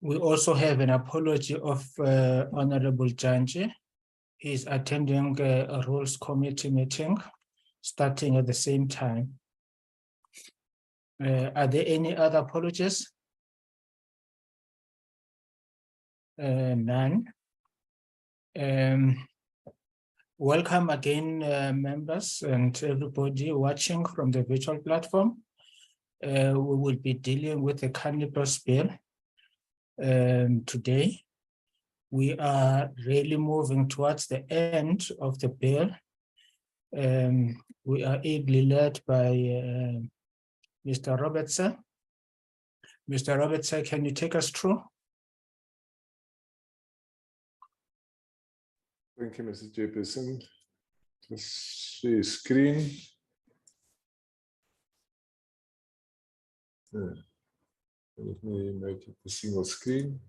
We also have an apology of Honorable Janji. He's attending a Rules Committee meeting starting at the same time. Are there any other apologies? None. Welcome again, members and everybody watching from the virtual platform. We will be dealing with the cannabis bill today. We are really moving towards the end of the bill. We are ably led by Mr. Robertson. Mr. Robertson, can you take us through? Thank you, Mr. Chairperson. Just share screen. Let me make it a single screen.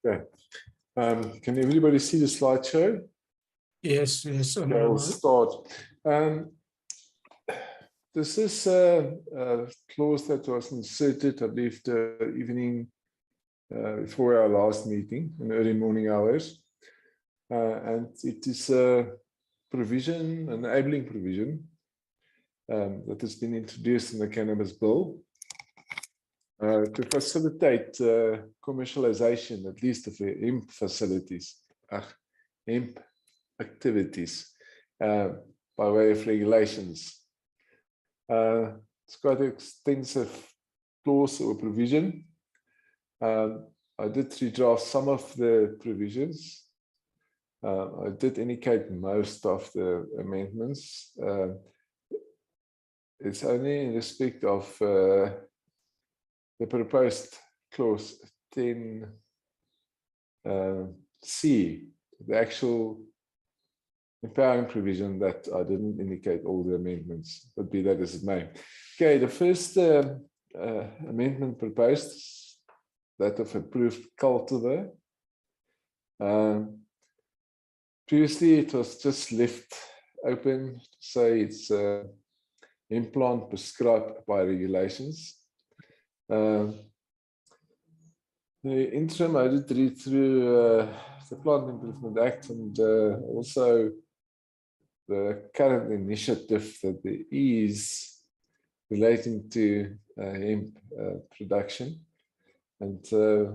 Okay. Can everybody see the slideshow? Yes, yes. Okay, I'll start. This is a clause that was inserted, I believe, the evening before our last meeting in early morning hours. And it is a provision, an enabling provision that has been introduced in the cannabis bill to facilitate commercialization, at least of the hemp facilities, hemp activities by way of regulations. It's quite an extensive clause or provision. I did redraft some of the provisions. I did indicate most of the amendments. It's only in respect of the proposed clause 10C, the actual empowering provision, that I didn't indicate all the amendments, but be that as it may. Okay, the first amendment proposed, that of approved cultivar. Previously, it was just left open to say it's implant prescribed by regulations. The interim, I did read through the Plant Improvement Act and also the current initiative that there is relating to hemp production. And I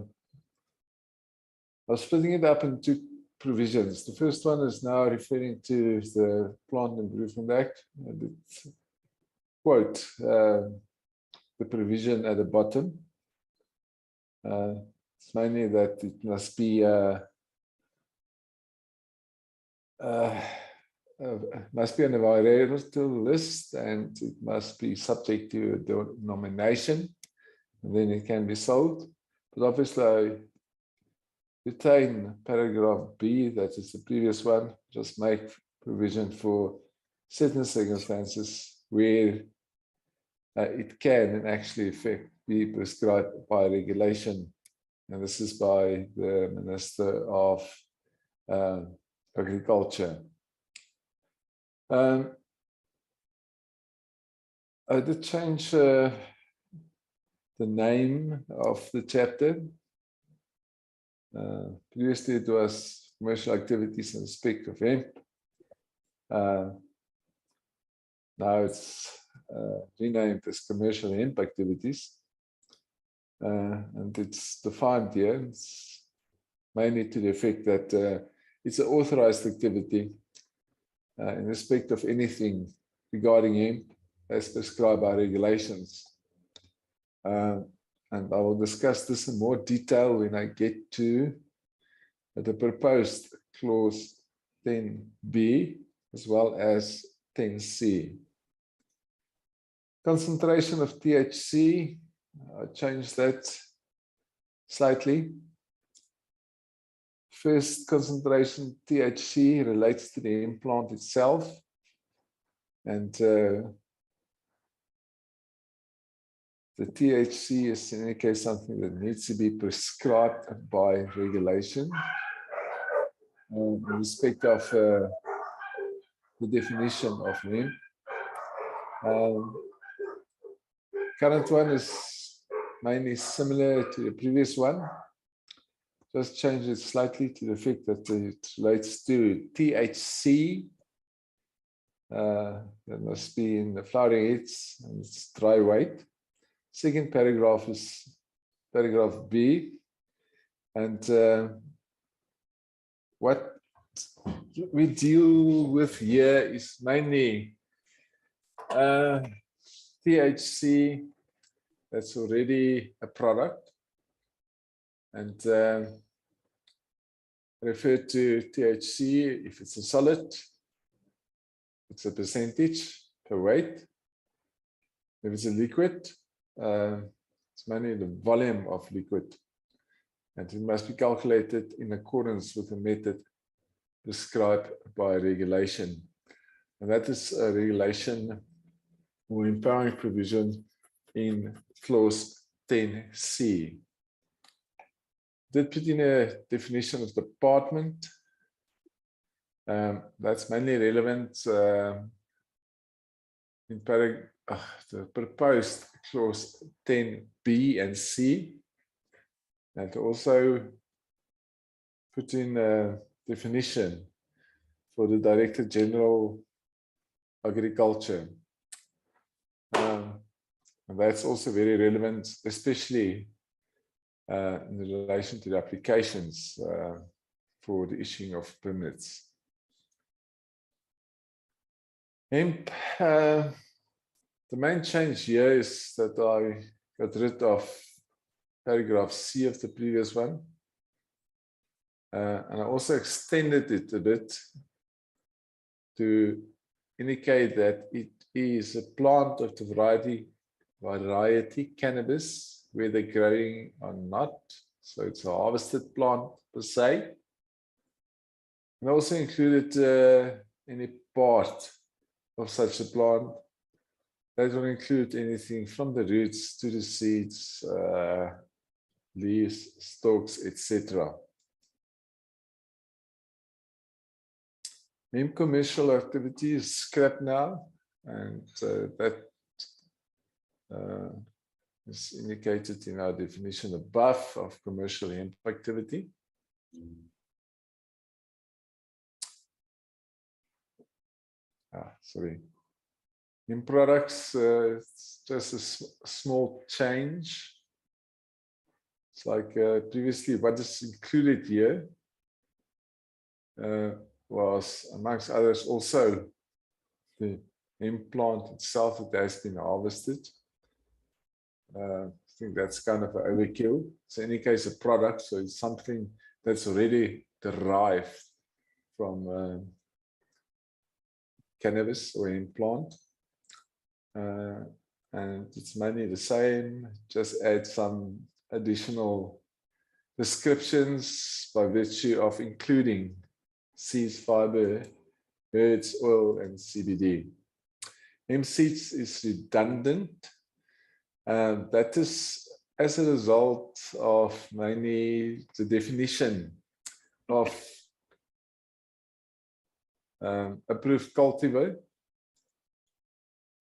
was splitting it up into provisions. The first one is now referring to the Plant Improvement Act. And it's, quote, the provision at the bottom. It's mainly that it must be on a environmental list, and it must be subject to a denomination, and then it can be sold. But obviously, I retain paragraph B, that is the previous one, just make provision for certain circumstances where it can in actually effect be prescribed by regulation. And this is by the Minister of Agriculture. I did change the name of the chapter. Previously it was commercial activities in respect of hemp. Now it's renamed as commercial hemp activities. And it's defined here. It's mainly to the effect that it's an authorized activity in respect of anything regarding hemp as prescribed by regulations. And I will discuss this in more detail when I get to the proposed clause 10B as well as 10C. Concentration of THC, I changed that slightly. First, concentration THC relates to the implant itself, and the THC is in any case something that needs to be prescribed by regulation in respect of the definition of hemp. Current one is mainly similar to the previous one. Just change it slightly to the fact that it relates to THC. That must be in the flowering heads and it's dry weight. Second paragraph is paragraph B. And what we deal with here is mainly THC that's already a product, and refer to THC if it's a solid, it's a percentage per weight. If it's a liquid, it's mainly the volume of liquid, and it must be calculated in accordance with the method prescribed by regulation. And that is a regulation or empowering provision in clause 10C. Did put in a definition of department. That's mainly relevant in the proposed clause 10B and C. And also put in a definition for the Director General Agriculture. And that's also very relevant, especially in relation to the applications for the issuing of permits. Hemp, the main change here is that I got rid of paragraph C of the previous one. And I also extended it a bit to indicate that it is a plant of the variety cannabis, whether growing or not. So it's a harvested plant per se. And also included any part of such a plant. That will include anything from the roots to the seeds, leaves, stalks, etc. Hemp commercial activity is scrapped now, and that is indicated in our definition above of commercial hemp activity. Sorry. Hemp products, it's just a small change. It's like previously what is included here was, amongst others, also the hemp plant itself that has been harvested. I think that's kind of an overkill. So in any case, a product, so it's something that's already derived from cannabis or hemp plant. And it's mainly the same, just add some additional descriptions by virtue of including seeds, fiber, herbs, oil, and CBD. Hemp seeds is redundant. That is as a result of mainly the definition of approved cultivar.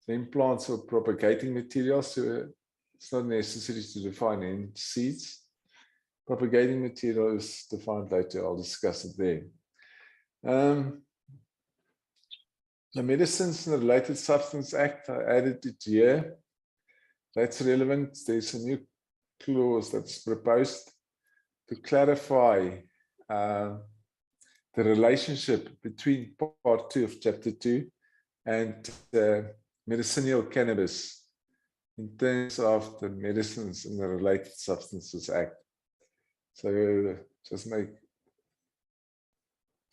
Hemp plants are propagating materials, so it's not necessary to define hemp seeds. Propagating material is defined later, I'll discuss it there. The Medicines and Related Substance Act, I added it here. That's relevant. There's a new clause that's proposed to clarify the relationship between part 2 of chapter 2 and medicinal cannabis in terms of the Medicines and the Related Substances Act. So just to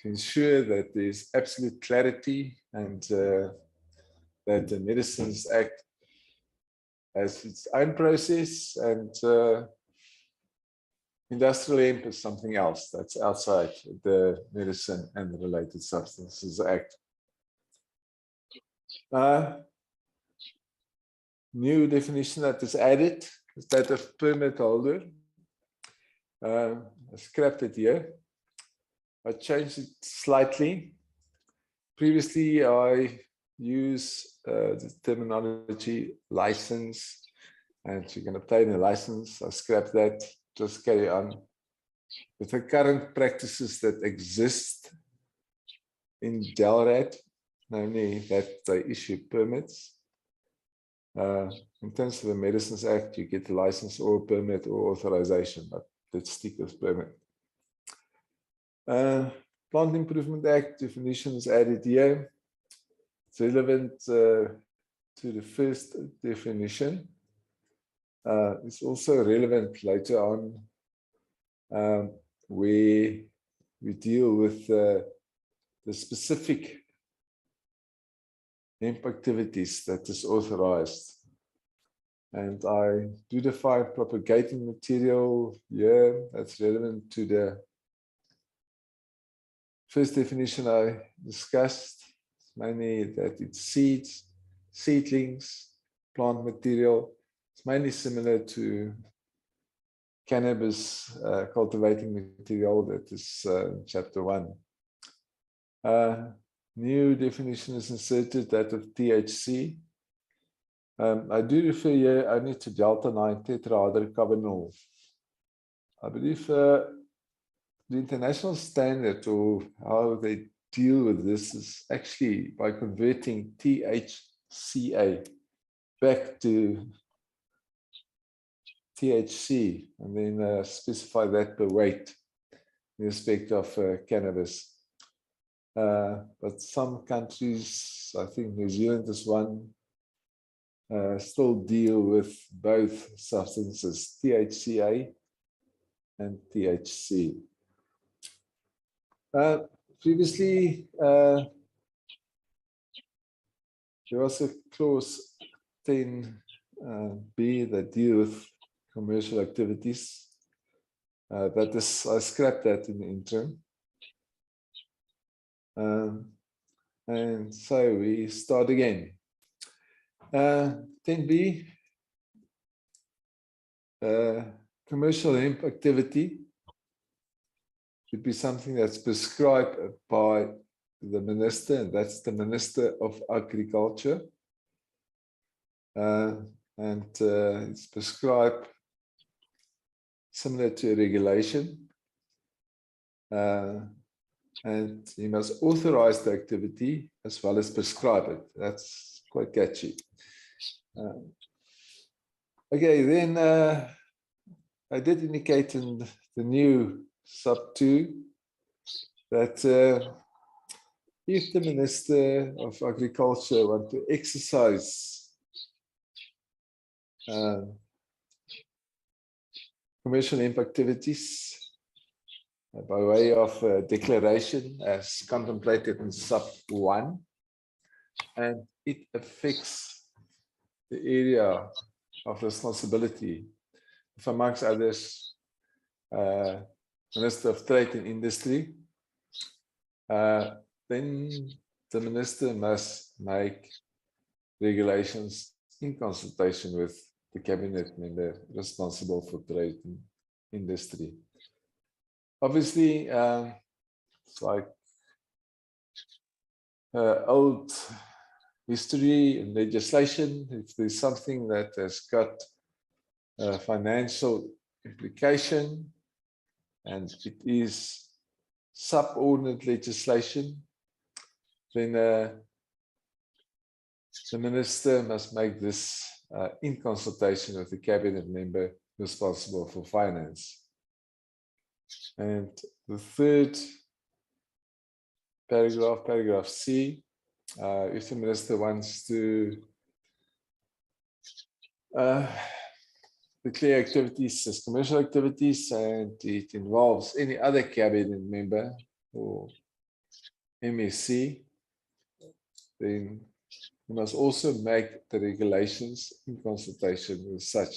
ensure that there's absolute clarity and that the Medicines Act has its own process, and industrial hemp is something else that's outside the Medicine and the Related Substances Act. new definition that is added is that of permit holder. I scrapped it here. I changed it slightly. Previously, I use the terminology license, and you can obtain a license. I scrapped that, just carry on. With the current practices that exist in DELRAD, namely that they issue permits. In terms of the Medicines Act, you get a license or a permit or authorization, but let's stick with permit. Plant Improvement Act definition is added here. It's relevant to the first definition. It's also relevant later on where we deal with the specific hemp activities that is authorized. And I do define propagating material here. That's relevant to the first definition I discussed. It's mainly that it's seeds, seedlings, plant material. It's mainly similar to cannabis cultivating material that is chapter 1. New definition is inserted, that of THC. I do refer here only to delta-9 tetrahydrocannabinol. I believe the international standard, or how they deal with this, is actually by converting THCA back to THC and then specify that per weight in respect of cannabis. But some countries, I think New Zealand is one, still deal with both substances, THCA and THC. Previously, there was a clause 10b that deal with commercial activities. That is, I scrapped that in the interim. And so we start again. 10b, commercial hemp activity should be something that's prescribed by the minister, and that's the Minister of Agriculture. And it's prescribed similar to a regulation. And he must authorize the activity as well as prescribe it. That's quite catchy. Okay, then I did indicate in the new sub 2 that if the Minister of Agriculture want to exercise commercial hemp activities by way of declaration as contemplated in sub 1, and it affects the area of responsibility of, amongst others, Minister of Trade and Industry, then the minister must make regulations in consultation with the cabinet member responsible for trade and industry. Obviously, it's like old history and legislation. If there's something that has got a financial implication and it is subordinate legislation, then the minister must make this in consultation with the cabinet member responsible for finance. And the third paragraph, paragraph C, if the minister wants to declare activities as commercial activities and it involves any other cabinet member or MEC, then you must also make the regulations in consultation with such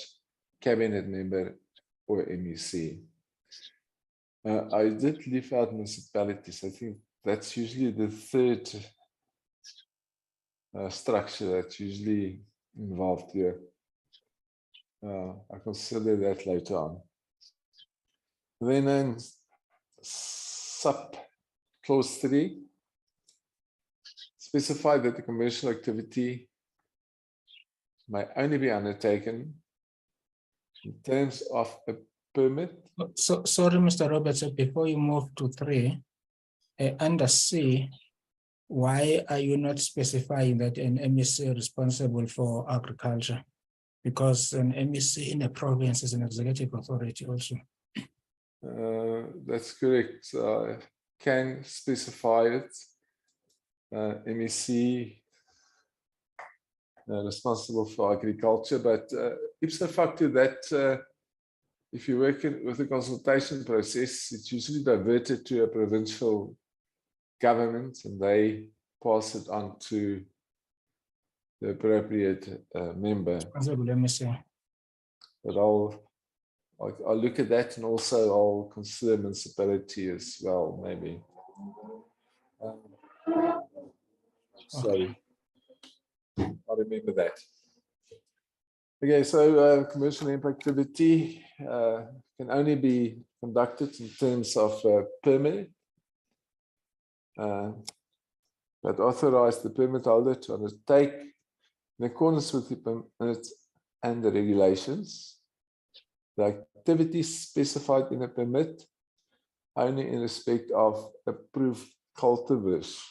cabinet member or MEC. I did leave out municipalities. I think that's usually the third structure that's usually involved here. I consider that later on. Then in sub clause 3, specify that the commercial activity may only be undertaken in terms of a permit. So, sorry, Mr. Roberts, before you move to 3, under C, why are you not specifying that an MEC is responsible for agriculture? Because an MEC in a province is an executive authority also. That's correct. I can specify it. MEC responsible for agriculture, but ipso facto that if you work with a consultation process, it's usually diverted to a provincial government and they pass it on to the appropriate member. But I'll look at that, and also I'll consider municipality as well, maybe. Sorry, I remember that. Okay, so commercial impact activity can only be conducted in terms of permit, that authorize the permit holder to undertake in accordance with the permit and the regulations the activities specified in a permit only in respect of approved cultivars.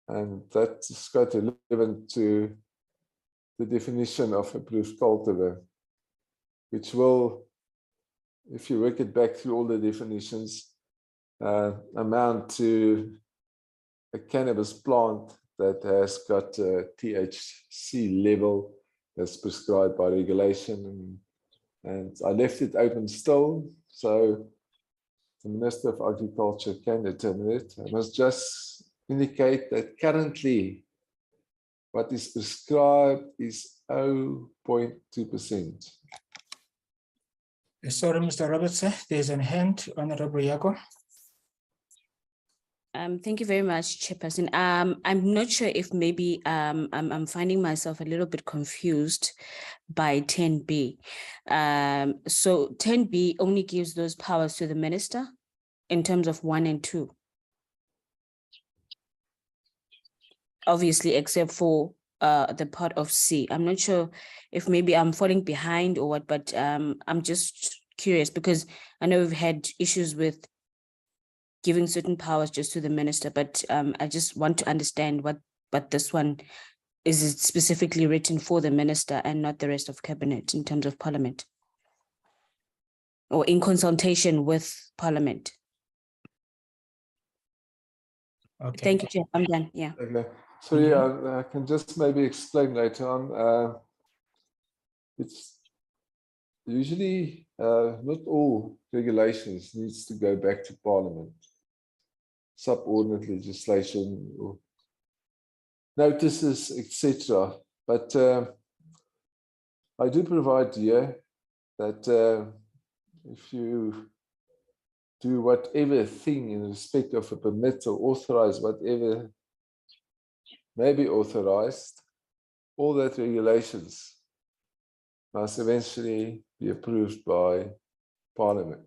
And that is quite relevant to the definition of approved cultivar, which will, if you work it back through all the definitions, amount to a cannabis plant that has got a THC level that's prescribed by regulation. And I left it open still, so the Minister of Agriculture can determine it. I must just indicate that currently what is prescribed is 0.2%. Sorry, Mr. Roberts, there's a hand, Honorable Yako. Thank you very much, Chairperson. I'm not sure if maybe I'm finding myself a little bit confused by 10B. So 10B only gives those powers to the minister in terms of 1 and 2. Obviously, except for the part of C. I'm not sure if maybe I'm falling behind or what, but I'm just curious because I know we've had issues with giving certain powers just to the minister, but I just want to understand what this one is. It specifically written for the minister and not the rest of cabinet in terms of parliament or in consultation with parliament. Okay. Thank you, Chair. I'm done. Yeah. Okay. Sorry, I can just maybe explain later on. It's usually not all regulations needs to go back to parliament. Subordinate legislation or notices, etc. But I do provide here that if you do whatever thing in respect of a permit or authorize whatever may be authorized, all that regulations must eventually be approved by Parliament.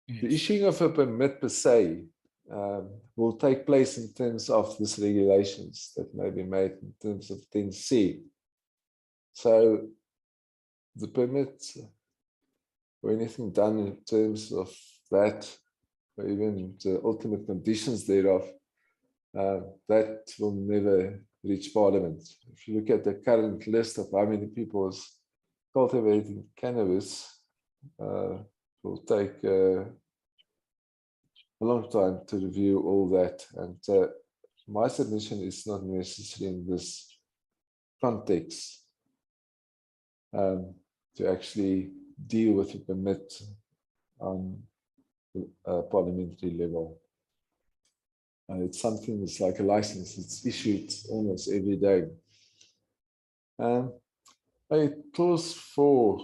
Yes. The issuing of a permit per se will take place in terms of these regulations that may be made in terms of 10C. So the permit or anything done in terms of that, or even the ultimate conditions thereof, that will never reach Parliament. If you look at the current list of how many people is cultivating cannabis, it will take a long time to review all that. And my submission is not necessary in this context to actually deal with the permit on a parliamentary level. It's something that's like a license. It's issued almost every day. Clause 4.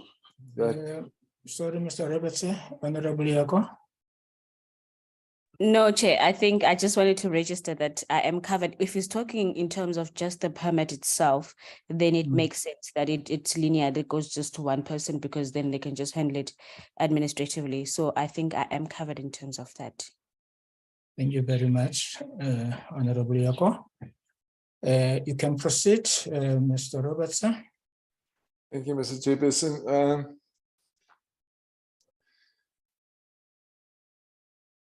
Sorry, Mr. Roberts, Honorable Yako. No, Chair, I think I just wanted to register that I am covered. If he's talking in terms of just the permit itself, then it makes sense that it's linear, that goes just to one person, because then they can just handle it administratively. So I think I am covered in terms of that. Thank you very much, Honorable Yako. You can proceed, Mr. Robertson. Thank you, Mr. Chairperson.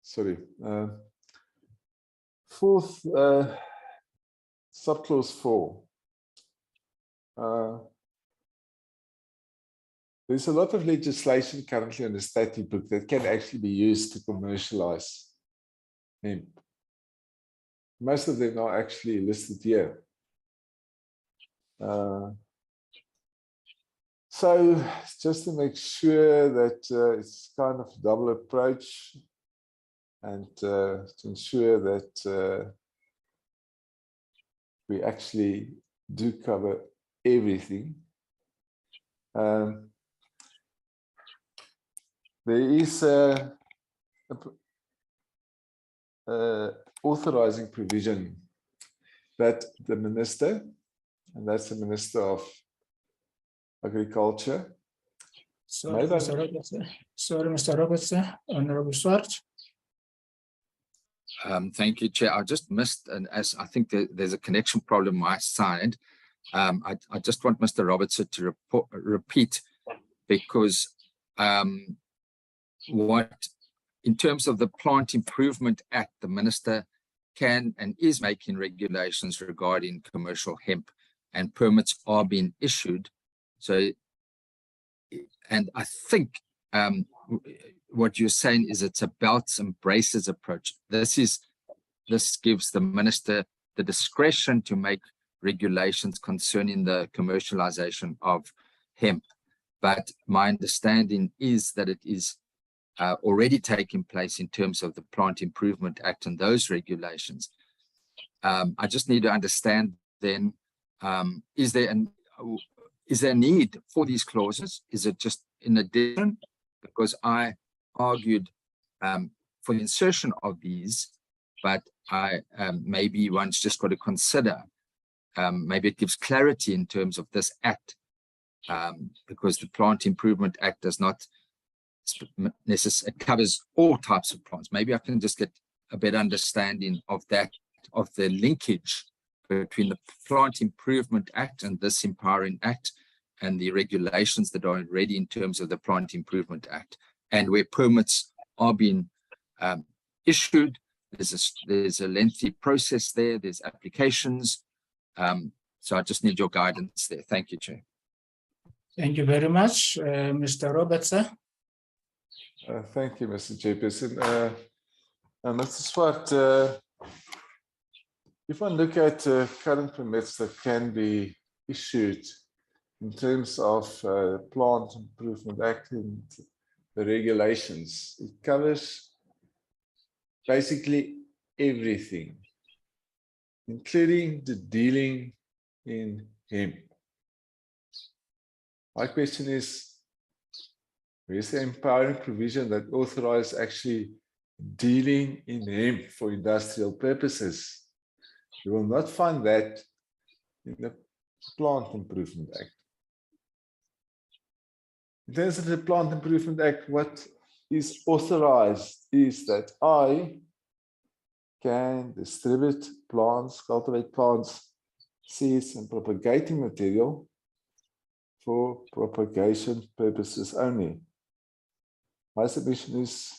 Sorry. Fourth, subclause 4. There's a lot of legislation currently on the statute book that can actually be used to commercialize hemp. Most of them are actually listed here. So just to make sure that it's kind of a double approach, and to ensure that we actually do cover everything. There is a authorizing provision that the minister, and that's the Minister of Agriculture. Sorry, Mr. Robertson. Sorry, Mr. Robertson. Honorable Swart. Thank you, Chair. I just missed, and as I think there's a connection problem on my side. I just want Mr. Robertson to repeat, because what, in terms of the Plant Improvement Act, the minister can and is making regulations regarding commercial hemp, and permits are being issued. So, and I think what you're saying is it's a belts and braces approach. This gives the minister the discretion to make regulations concerning the commercialization of hemp. But my understanding is that it is already taking place in terms of the Plant Improvement Act and those regulations. I just need to understand then, is there a need for these clauses? Is it just in addition? Because I argued for the insertion of these, but maybe one's just got to consider, maybe it gives clarity in terms of this act, because the Plant Improvement Act does not necessarily, it covers all types of plants. Maybe I can just get a better understanding of that, of the linkage between the Plant Improvement Act and this Empowering Act, and the regulations that are already in terms of the Plant Improvement Act, and where permits are being issued. There's a lengthy process there. There's applications. So I just need your guidance there. Thank you, Chair. Thank you very much, Mr. Robertson. Thank you, Mr. Chairperson. Mr. Swart, if I look at current permits that can be issued in terms of Plant Improvement Act and the regulations, it covers basically everything, including the dealing in hemp. My question is, where's the empowering provision that authorizes actually dealing in hemp for industrial purposes? You will not find that in the Plant Improvement Act. In terms of the Plant Improvement Act, what is authorized is that I can distribute plants, cultivate plants, seeds, and propagating material for propagation purposes only. My submission is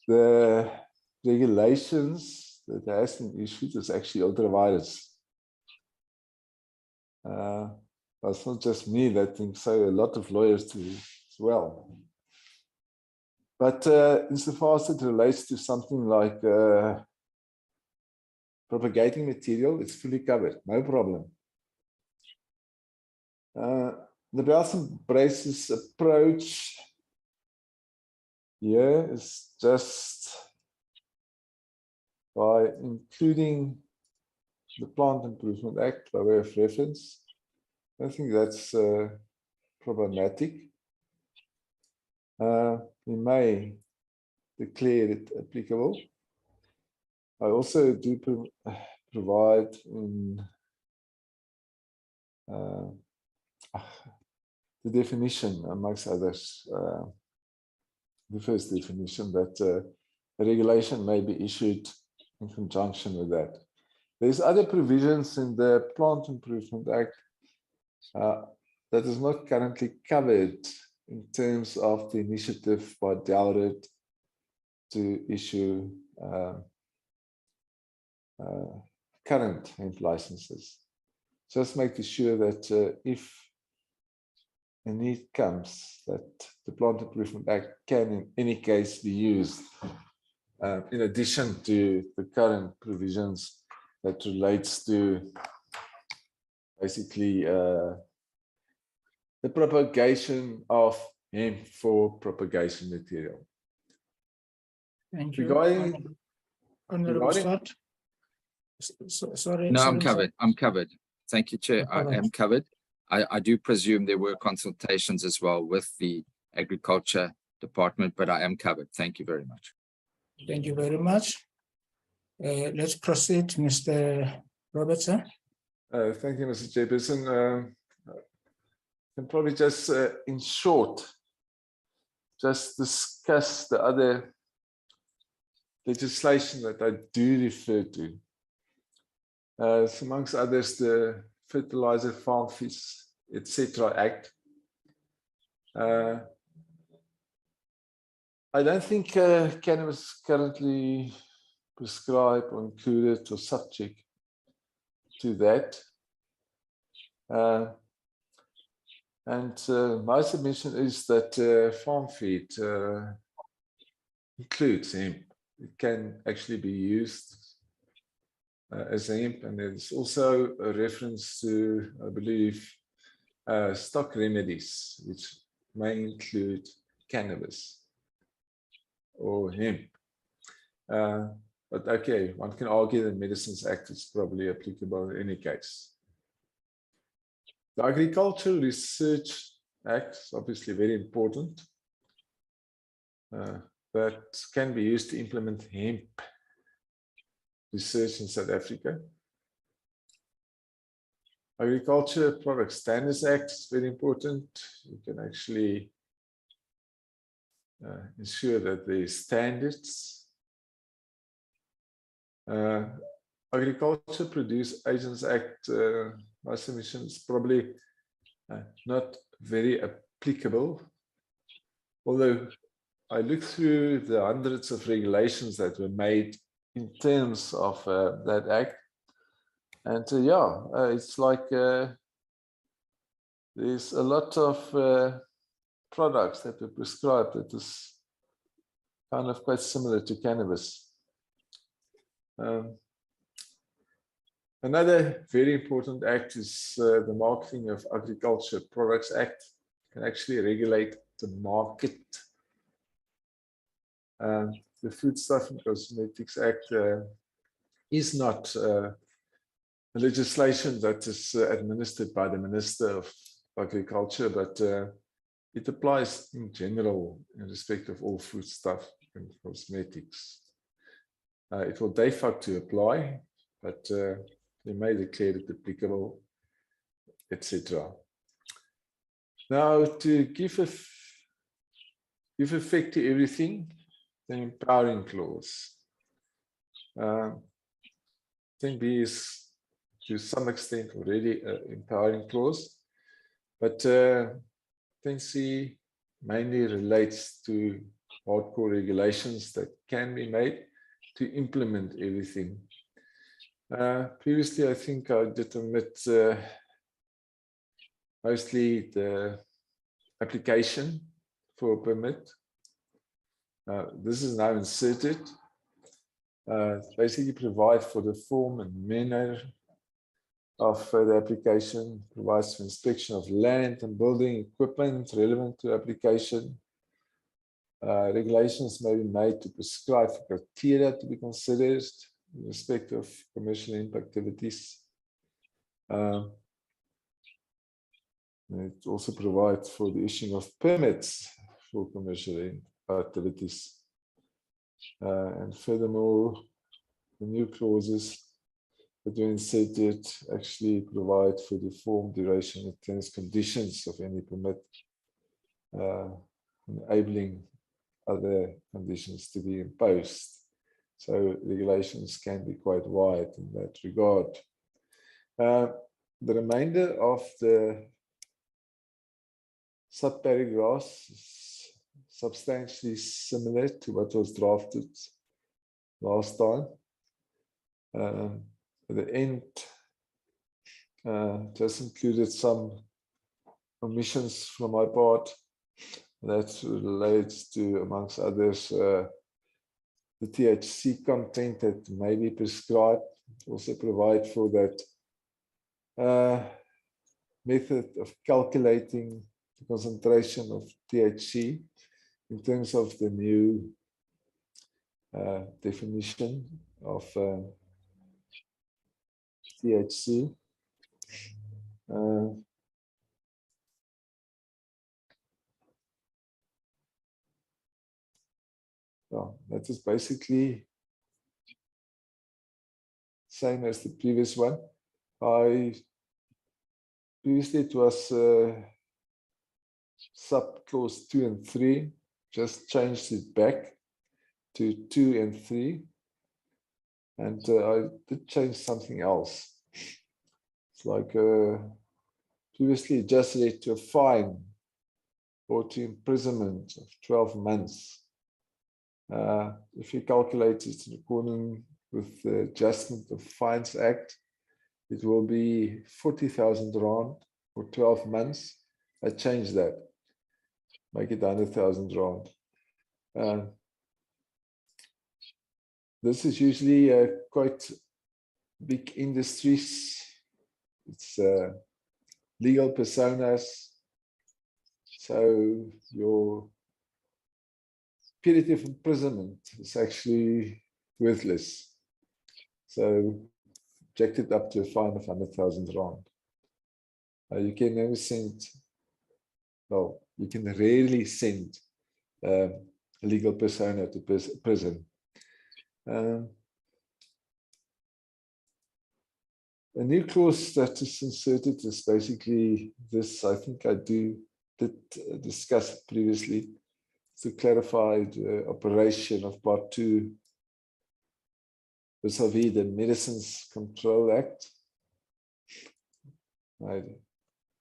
the regulations that has been issued is actually ultra-virus. It's not just me that thinks so, a lot of lawyers do as well. But insofar as it relates to something like propagating material, it's fully covered, no problem. The belts and braces approach here is just by including the Plant Improvement Act by way of reference. I think that's problematic. We may declare it applicable. I also do provide in the definition, amongst others, the first definition that a regulation may be issued in conjunction with that. There's other provisions in the Plant Improvement Act that is not currently covered in terms of the initiative by Delred to issue current hemp licenses. Just making sure that if a need comes, that the Plant Improvement Act can in any case be used in addition to the current provisions that relates to basically the propagation of hemp for propagation material. Thank you. Regarding- Honorable regarding- Swart. Sorry. No, I'm sorry, covered. I'm covered. Thank you, Chair. You're I covered. am covered. I do presume there were consultations as well with the Agriculture Department, but I am covered. Thank you very much. Thank you very much. Let's proceed, Mr. Robertson. Thank you, Mr. Chairperson. Can probably just, in short, just discuss the other legislation that I do refer to. So amongst others, the Fertilizer, Farm Feeds, etc. Act. I don't think cannabis currently prescribed or included or subject to that. My submission is that farm feed includes hemp. It can actually be used as hemp, and there's also a reference to, I believe, stock remedies, which may include cannabis or hemp. But okay, one can argue the Medicines Act is probably applicable in any case. The Agricultural Research Act is obviously very important. That can be used to implement hemp research in South Africa. Agriculture Product Standards Act is very important. You can actually ensure that there are standards. Agriculture Produce Agents Act, my submission is probably not very applicable, although I looked through the hundreds of regulations that were made in terms of that act, and it's like there's a lot of products that were prescribed that is kind of quite similar to cannabis. Another very important act is the Marketing of Agriculture Products Act. It can actually regulate the market. The Foodstuff and Cosmetics Act is not a legislation that is administered by the Minister of Agriculture, but it applies in general in respect of all foodstuff and cosmetics. It will de facto apply, but they may declare it applicable, etc. Now, to give effect to everything, the empowering clause. I think B is to some extent already an empowering clause, but 10C mainly relates to hardcore regulations that can be made to implement everything. Previously, I think I did omit mostly the application for a permit. This is now inserted. Basically provide for the form and manner of the application, provides for inspection of land and building equipment relevant to application. Regulations may be made to prescribe criteria to be considered in respect of commercial hemp activities. It also provides for the issuing of permits for commercial hemp activities. And furthermore, the new clauses that were inserted actually provide for the form, duration, and terms conditions of any permit, enabling other conditions to be imposed. So regulations can be quite wide in that regard. The remainder of the subparagraphs is substantially similar to what was drafted last time. At the end, just included some omissions from my part that relates to, amongst others, the THC content that may be prescribed. Also provide for that method of calculating the concentration of THC in terms of the new definition of THC. That is basically same as the previous one. Previously it was sub clause 2 and 3, just changed it back to 2 and 3. And I did change something else. It's like previously just led to a fine or to imprisonment of 12 months. If you calculate it in accordance with the Adjustment of Fines Act, it will be 40,000 rand for 12 months. I changed that, make it 100,000 rand. This is usually quite big industries. It's legal personas. So your period of imprisonment is actually worthless. So jacked it up to a fine of 100,000 rand. You can never send, well, you can rarely send a legal persona to prison. A new clause that is inserted is basically this. I think I did discuss it previously, to clarify the operation of Part 2 vis-a-vis the Medicines Control Act. I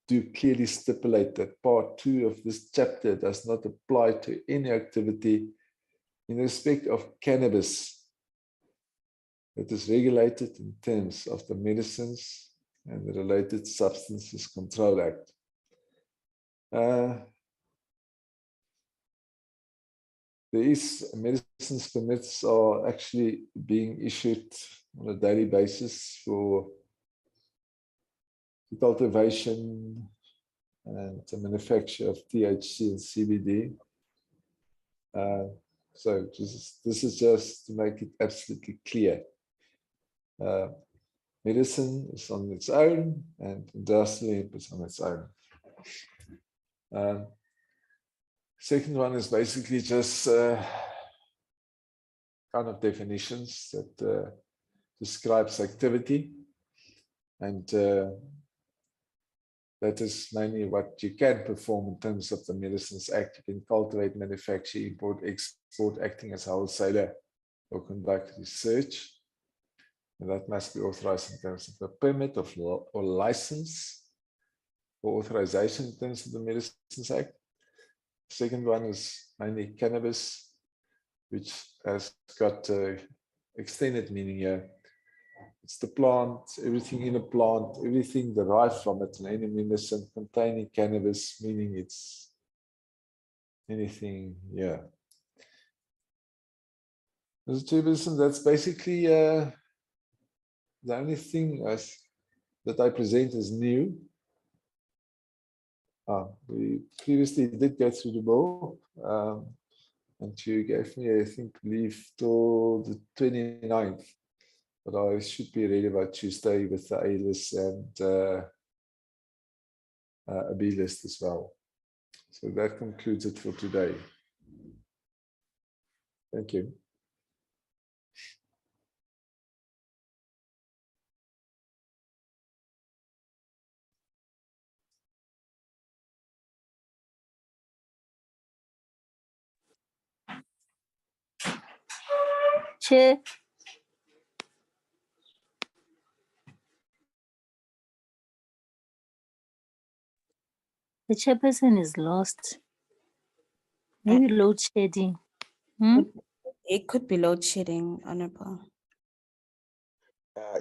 do clearly stipulate that Part 2 of this chapter does not apply to any activity in respect of cannabis that is regulated in terms of the Medicines and the Related Substances Control Act. There is medicines permits are actually being issued on a daily basis for the cultivation and the manufacture of THC and CBD. So this is just to make it absolutely clear. Medicine is on its own and industrial hemp is on its own. Second one is basically just kind of definitions that describes activity, and that is mainly what you can perform in terms of the Medicines Act. You can cultivate, manufacture, import, export, acting as a wholesaler, or conduct research. And that must be authorized in terms of a permit of law or license or authorization in terms of the Medicines Act. Second one is mainly cannabis, which has got extended meaning here. It's the plant, everything in a plant, everything derived from it, and any medicine containing cannabis, meaning it's anything, yeah. Mr. Chairperson, that's basically the only thing that I present as new. We previously did go through the bill, and you gave me, I think, leave till the 29th, but I should be ready by Tuesday with the A list and a B list as well. So that concludes it for today. Thank you. Chair. The chairperson is lost. Maybe load shedding. It could be load shedding, Honorable.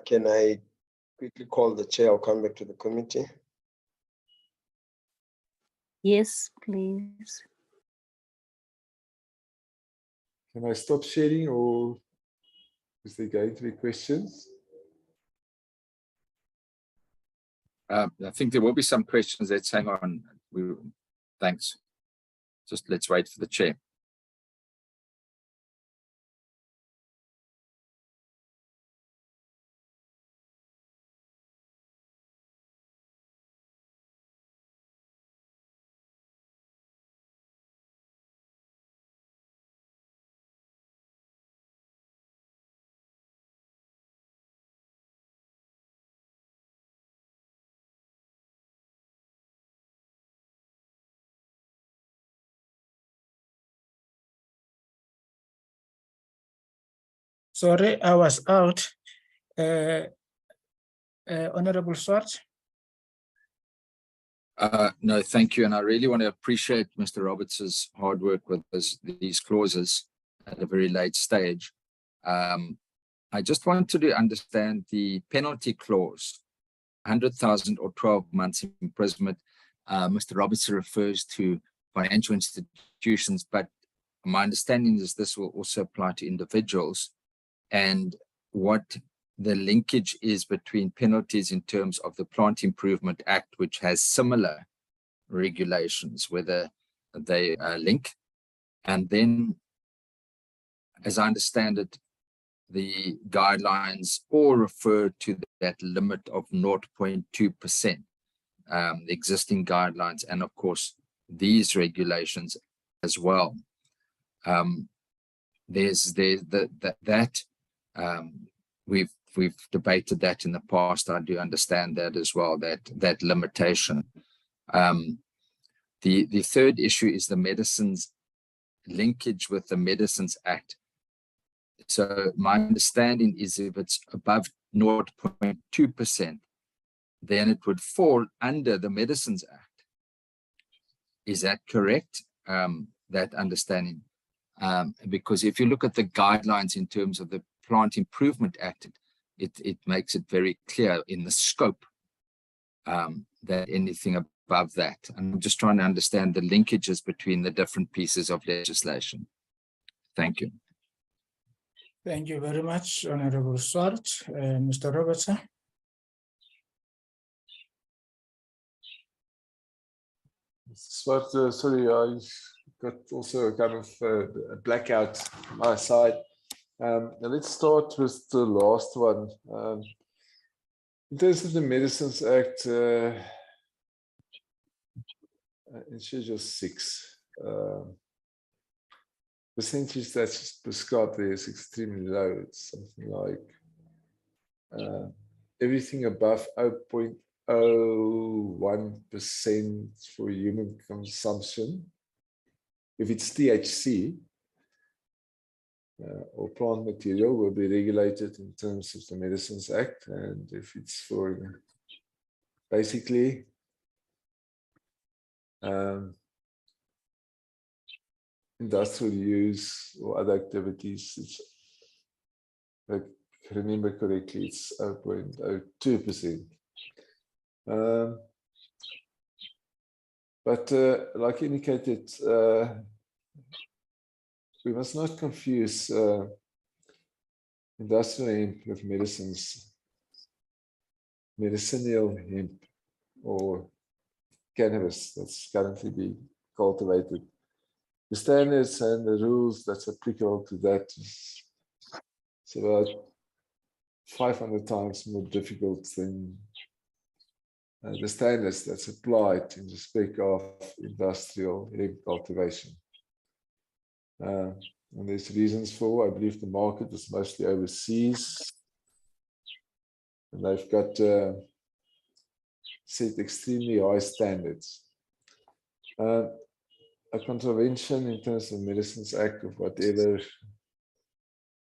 Can I quickly call the chair? I'll come back to the committee. Yes, please. Can I stop sharing, or is there going to be questions? I think there will be some questions. Let's hang on. Thanks. Just let's wait for the chair. Sorry, I was out. Honorable Swart. No, thank you. And I really want to appreciate Mr. Roberts' hard work with these clauses at a very late stage. I just wanted to understand the penalty clause, 100,000 or 12 months imprisonment. Mr. Roberts refers to financial institutions, but my understanding is this will also apply to individuals, and what the linkage is between penalties in terms of the Plant Improvement Act, which has similar regulations, whether they link. And then, as I understand it, the guidelines all refer to that limit of 0.2%, the existing guidelines, and of course, these regulations as well. We've debated that in the past. I do understand that as well, that limitation. The third issue is the medicines linkage with the Medicines Act. So my understanding is if it's above 0.2%, then it would fall under the Medicines Act. Is that correct? That understanding? Because if you look at the guidelines in terms of the Plant Improvement Act, it makes it very clear in the scope that anything above that. And I'm just trying to understand the linkages between the different pieces of legislation. Thank you. Thank you very much, Honorable Swart. Mr. Robertson. Swart, sorry, I got also a kind of a blackout on my side. Now let's start with the last one. In terms of the Medicines Act, in Schedule 6, percentage that's prescribed there is extremely low. It's something like everything above 0.01% for human consumption. If it's THC or plant material, will be regulated in terms of the Medicines Act. And if it's for basically industrial use or other activities, it's, if I remember correctly, it's 0.02%. But like indicated, we must not confuse industrial hemp with medicinal hemp or cannabis that's currently being cultivated. The standards and the rules that's applicable to that is it's about 500 times more difficult than the standards that's applied in respect of industrial hemp cultivation. And there's reasons for, I believe the market is mostly overseas. And they've got set extremely high standards. A contravention in terms of Medicines Act of whatever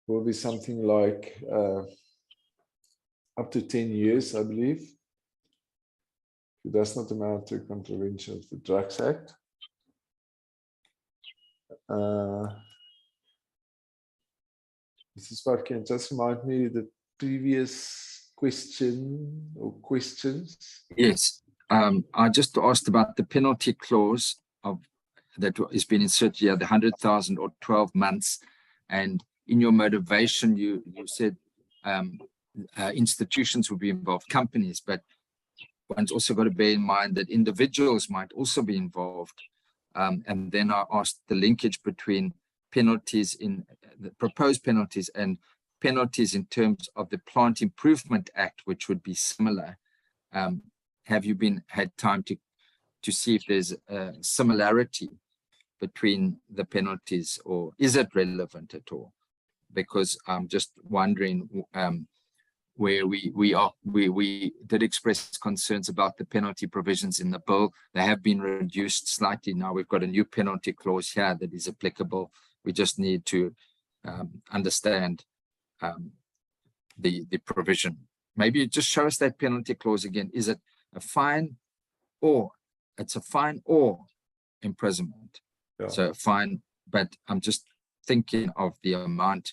will be something like up to 10 years, I believe. It does not amount to contravention of the Drugs Act. Mrs. Spark, can you just remind me the previous question or questions? Yes, I just asked about the penalty clause of that has been inserted here, the 100,000 or 12 months. And in your motivation, you said institutions will be involved, companies, but one's also got to bear in mind that individuals might also be involved. And then I asked the linkage between penalties in the proposed penalties and penalties in terms of the Plant Improvement Act, which would be similar. Have you had time to see if there's a similarity between the penalties, or is it relevant at all? Because I'm just wondering where we did express concerns about the penalty provisions in the bill. They have been reduced slightly. Now we've got a new penalty clause here that is applicable. We just need to understand the provision. Maybe just show us that penalty clause again. Is it a fine, or it's a fine or imprisonment? Yeah. So fine, but I'm just thinking of the amount,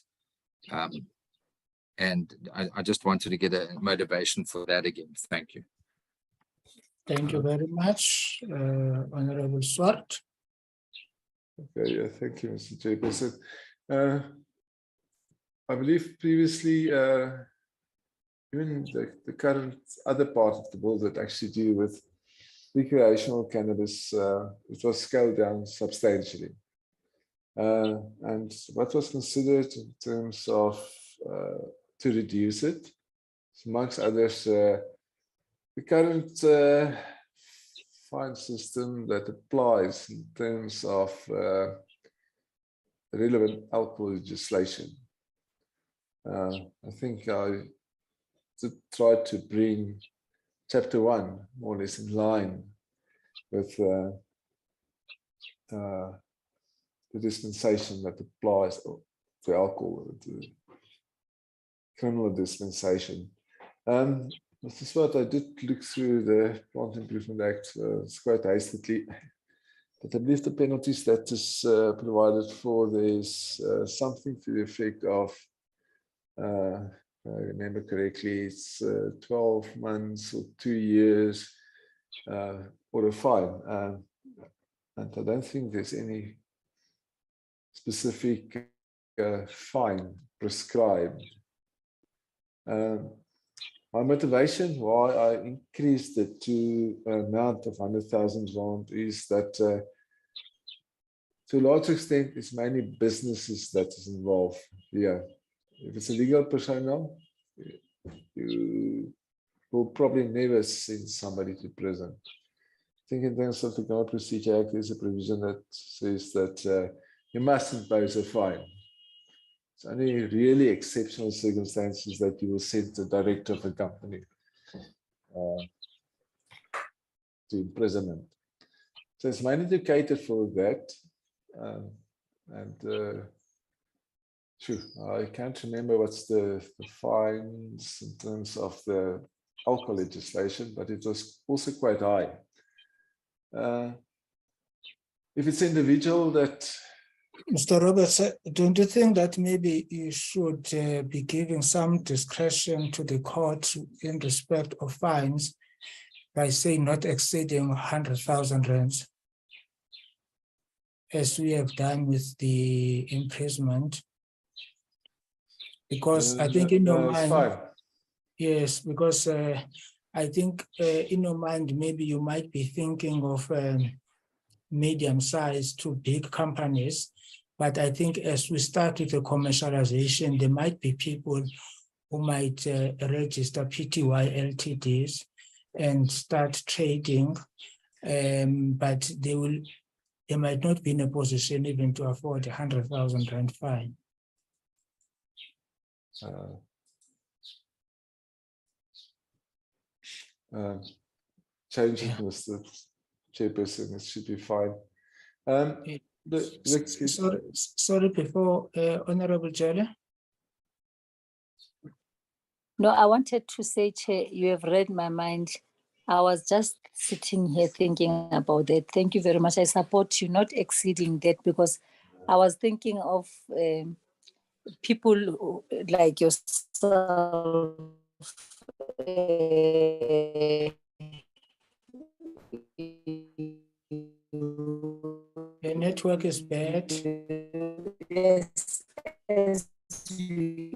and I just wanted to get a motivation for that again. Thank you. Thank you very much, Honorable Swart. Okay, yeah, thank you, Mr. Chairperson. I believe previously, even the current other part of the bill that actually deal with recreational cannabis, it was scaled down substantially. And what was considered in terms of to reduce it, amongst others, the current fine system that applies in terms of relevant alcohol legislation. I think I did try to bring Chapter 1 more or less in line with the dispensation that applies to alcohol, to criminal dispensation. This is what I did look through the Plant Improvement Act. It's quite hastily, but I believe the penalties that is provided for, there's something to the effect of, if I remember correctly, it's 12 months or 2 years or a fine. And I don't think there's any specific fine prescribed. My motivation why I increased it to an amount of 100,000 rand is that to a large extent it's mainly businesses that is involved here. If it's a legal personnel, you will probably never send somebody to prison. I think in terms of the Criminal Procedure Act, there's a provision that says that you must impose a fine. It's only really exceptional circumstances that you will send the director of a company to imprisonment. So it's mainly to cater for that. Sure, I can't remember what's the fines in terms of the alcohol legislation, but it was also quite high. If it's individual that... Mr. Roberts, don't you think that maybe you should be giving some discretion to the court in respect of fines by saying not exceeding 100,000 rands, as we have done with the imprisonment? Because I think in your mind, fine. Yes, because I think in your mind, maybe you might be thinking of medium-sized to big companies. But I think as we start with the commercialization, there might be people who might register PTY LTDs and start trading, but they might not be in a position even to afford 100,000 rand fine. Change it, Mr. Chairperson, it should be fine. Sorry, before Honorable Jelle, No, I wanted to say, Chair, you have read my mind. I was just sitting here thinking about that. Thank you very much. I support you not exceeding that, because I was thinking of people like yourself. The network is bad. Yes, as you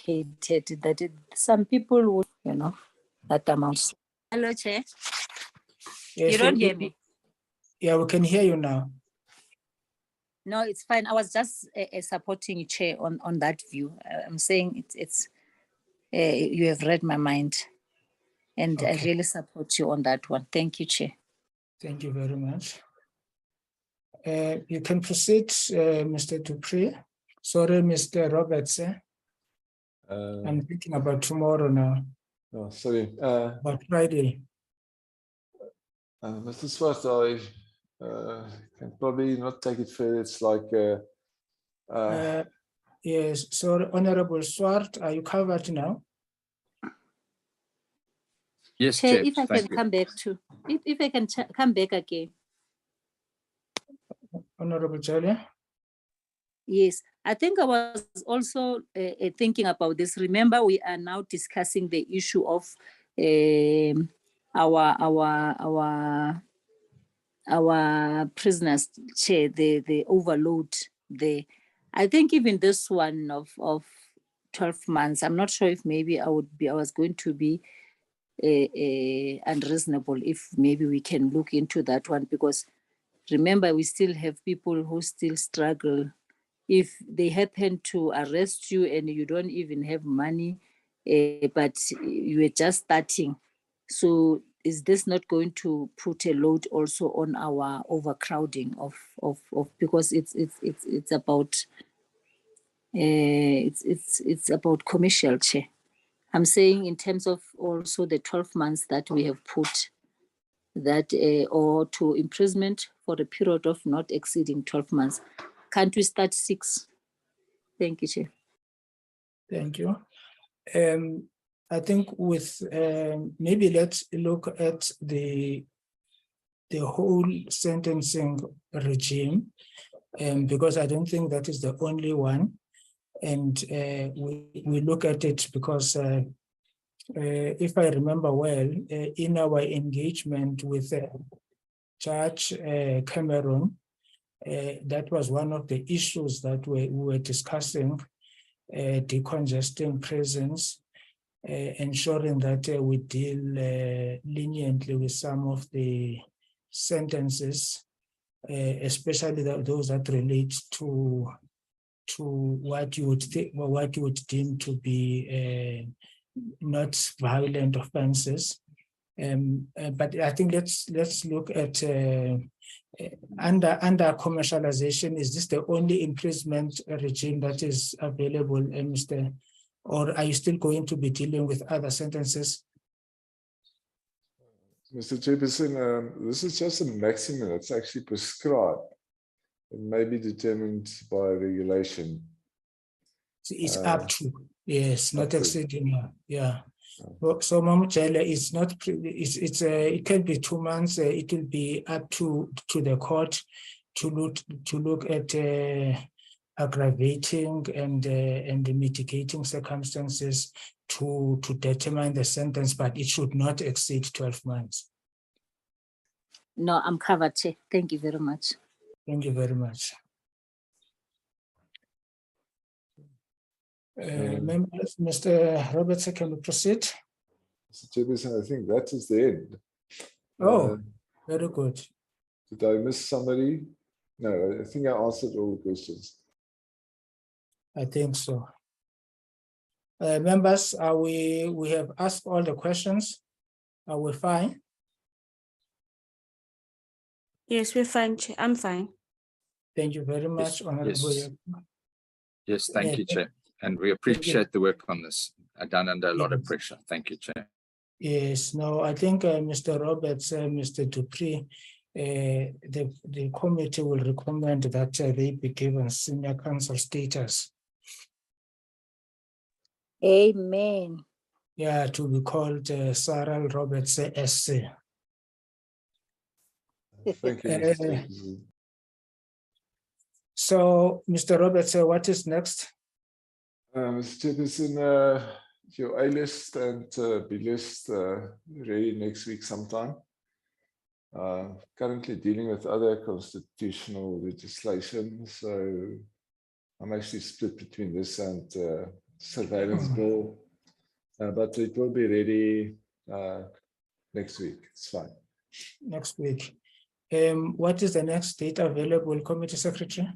indicated that some people would, that amount. Hello, Chair. Yes, You don't hear me? Yeah, we can hear you now. No, it's fine. I was just supporting you, Chair, on that view. I'm saying it's you have read my mind, and I Okay. really support you on that one. Thank you, Chair. Thank you very much. You can proceed, Mr. Dupree. Sorry, Mr. Roberts. I'm thinking about tomorrow now, Oh, sorry. about Friday. Mr. Swart, I can probably not take it further. It's like Yes, so Honorable Swart, are you covered now? Yes, Chair, Chair. if I can Thank you. come back to, if I can come back again. Honorable Jolly? Yes, I think I was also thinking about this. Remember, we are now discussing the issue of our prisoners, Chair, the overload there. I think even this one of 12 months, I'm not sure if maybe I was going to be unreasonable if maybe we can look into that one, because remember, we still have people who still struggle. If they happen to arrest you and you don't even have money, but you are just starting, so is this not going to put a load also on our overcrowding of because it's about it's about commercial, Chair. I'm saying in terms of also the 12 months that we have put that or to imprisonment for a period of not exceeding 12 months. Can't we start 6? Thank you, Chair. Thank you. I think with maybe let's look at the whole sentencing regime, because I don't think that is the only one. And we look at it because if I remember well, in our engagement with Judge Cameron, that was one of the issues that we were discussing, decongesting prisons, ensuring that we deal leniently with some of the sentences, especially those that relate to what you would think, or what you would deem to be not violent offenses. But I think let's look at under commercialization. Is this the only imprisonment regime that is available, Mr.? Or are you still going to be dealing with other sentences? Mr. Chairperson, this is just a maximum that's actually prescribed. It may be determined by regulation. It's up to, yes, not exceeding, yeah. So, Mamutela, it's not. It can be 2 months. It will be up to the court to look at aggravating and mitigating circumstances to determine the sentence, but it should not exceed 12 months. No, I'm covered, Chair. Thank you very much. Thank you very much. Members, Mr. Roberts, can we proceed? Mr. Chairperson, I think that is the end. Oh, very good. Did I miss somebody? No, I think I answered all the questions. I think so. Members, we have asked all the questions. Are we fine? Yes, we're fine, Chair. I'm fine. Thank you very much, Honorable. Yes. Yes, thank you, Chair. And we appreciate the work on this, done under a lot of pressure. Thank you, Chair. Yes, no, I think Mr. Roberts, Mr. Dupree, the committee will recommend that they be given senior counsel status. Amen. Yeah, to be called Sarah Roberts SC. Thank you, Uh, Mr. Chair. So, Mr. Roberts, what is next? Mr. Chairperson, your A list and B list ready next week sometime. Currently dealing with other constitutional legislation, so I'm actually split between this and surveillance bill, but it will be ready next week. It's fine. Next week. What is the next date available, Committee Secretary?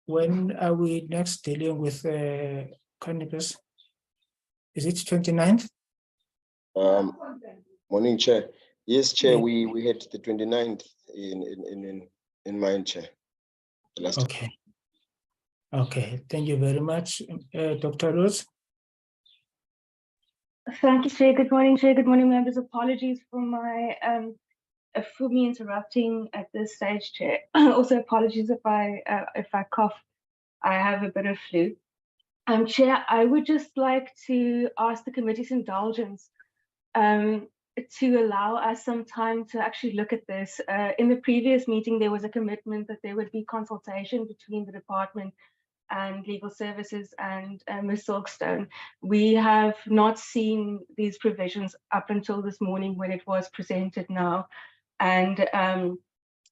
When are we next dealing with cannabis? Is it 29th? Morning, Chair. Yes, Chair, Yeah. we had the 29th in mind, Chair. The last time. Okay. Okay, thank you very much. Dr. Rose? Thank you, Chair. Good morning, Chair. Good morning, members. Apologies for my for me interrupting at this stage, Chair. Also, apologies if I cough. I have a bit of flu. Chair, I would just like to ask the committee's indulgence to allow us some time to actually look at this. In the previous meeting, there was a commitment that there would be consultation between the department and legal services and Ms. Silkstone. We have not seen these provisions up until this morning when it was presented now. And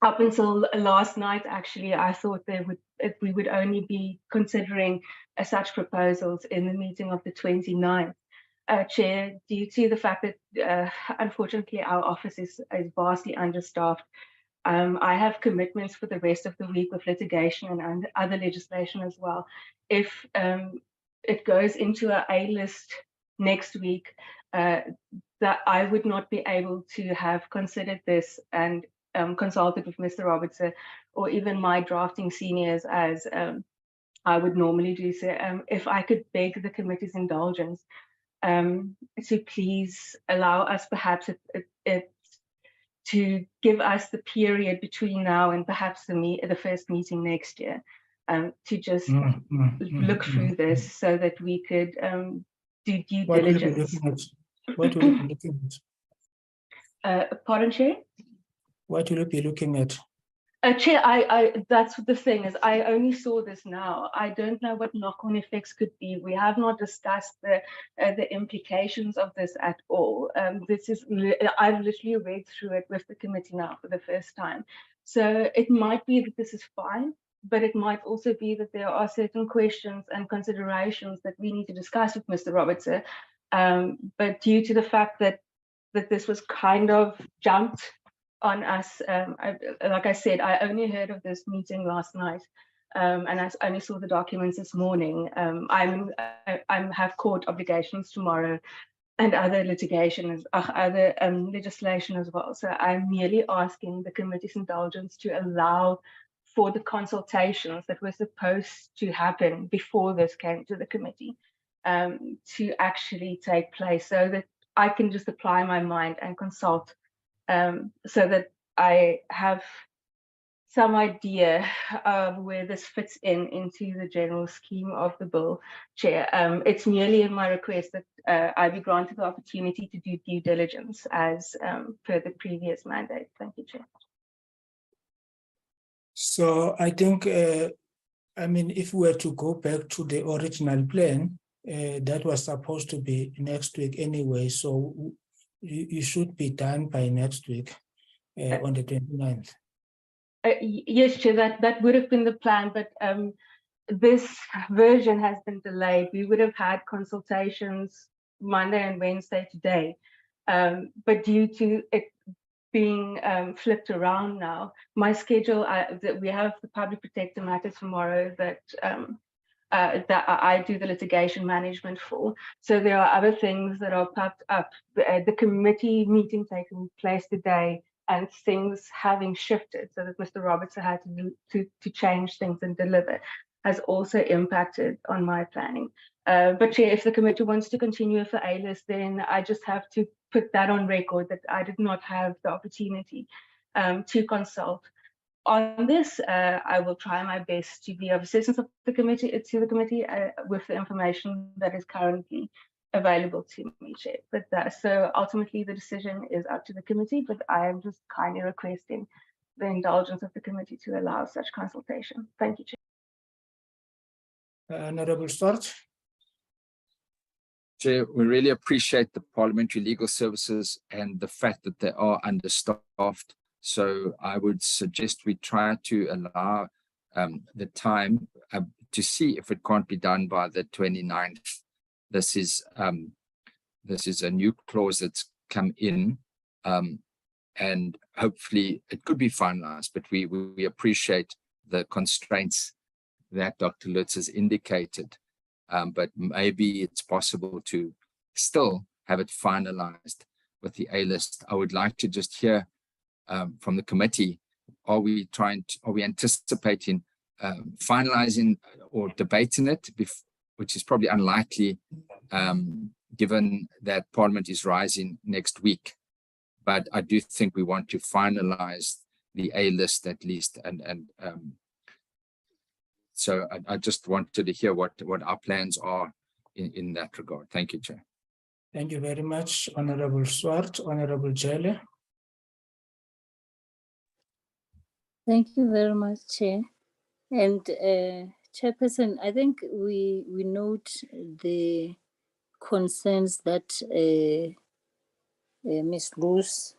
up until last night, actually, I thought we would only be considering such proposals in the meeting of the 29th. Chair, due to the fact that unfortunately our office is vastly understaffed, I have commitments for the rest of the week with litigation and other legislation as well. If it goes into a A-list next week, that I would not be able to have considered this and consulted with Mr. Robertson or even my drafting seniors as I would normally do. So if I could beg the committee's indulgence to please allow us perhaps to give us the period between now and perhaps the first meeting next year to just look through this so that we could do due diligence. What will you be looking at? Pardon, Chair? What will you be looking at? Chair, that's the thing is I only saw this now. I don't know what knock-on effects could be. We have not discussed the implications of this at all. I've literally read through it with the committee now for the first time. So it might be that this is fine, but it might also be that there are certain questions and considerations that we need to discuss with Mr. Robertson. But due to the fact that this was kind of jumped on us, like I said, I only heard of this meeting last night, and I only saw the documents this morning. I have court obligations tomorrow, and other litigation, other legislation as well. So I'm merely asking the committee's indulgence to allow for the consultations that were supposed to happen before this came to the committee to actually take place, so that I can just apply my mind and consult. So that I have some idea of where this fits into the general scheme of the bill, Chair. It's merely in my request that I be granted the opportunity to do due diligence as per the previous mandate. Thank you, Chair. So I think, if we were to go back to the original plan, that was supposed to be next week anyway, so you should be done by next week on the 29th. Yes, Chair, that would have been the plan, but this version has been delayed. We would have had consultations Monday and Wednesday today, but due to it being flipped around now, my schedule, that we have the public protector matter tomorrow that I do the litigation management for. So there are other things that are popped up. The committee meeting taking place today and things having shifted so that Mr. Robertson had to change things and deliver has also impacted on my planning. But Chair, if the committee wants to continue with the A-list, then I just have to put that on record that I did not have the opportunity to consult on this. I will try my best to be of assistance of the committee with the information that is currently available to me, Chair. But so ultimately the decision is up to the committee, but I am just kindly requesting the indulgence of the committee to allow such consultation. Thank you, Chair. Honorable Swart. Chair, we really appreciate the Parliamentary Legal Services and the fact that they are understaffed. So I would suggest we try to allow the time to see if it can't be done by the 29th. This is a new clause that's come in, and hopefully it could be finalized, but we appreciate the constraints that Dr. Lutz has indicated. But maybe it's possible to still have it finalized with the A list. I would like to just hear from the committee, are we anticipating finalizing or debating it, which is probably unlikely given that Parliament is rising next week. But I do think we want to finalize the A list at least, and so I just wanted to hear what our plans are in that regard. Thank you, Chair. Thank you very much, Honorable Swart. Honorable Jelle. Thank you very much, Chair. And Chairperson, I think we note the concerns that Ms. Lutz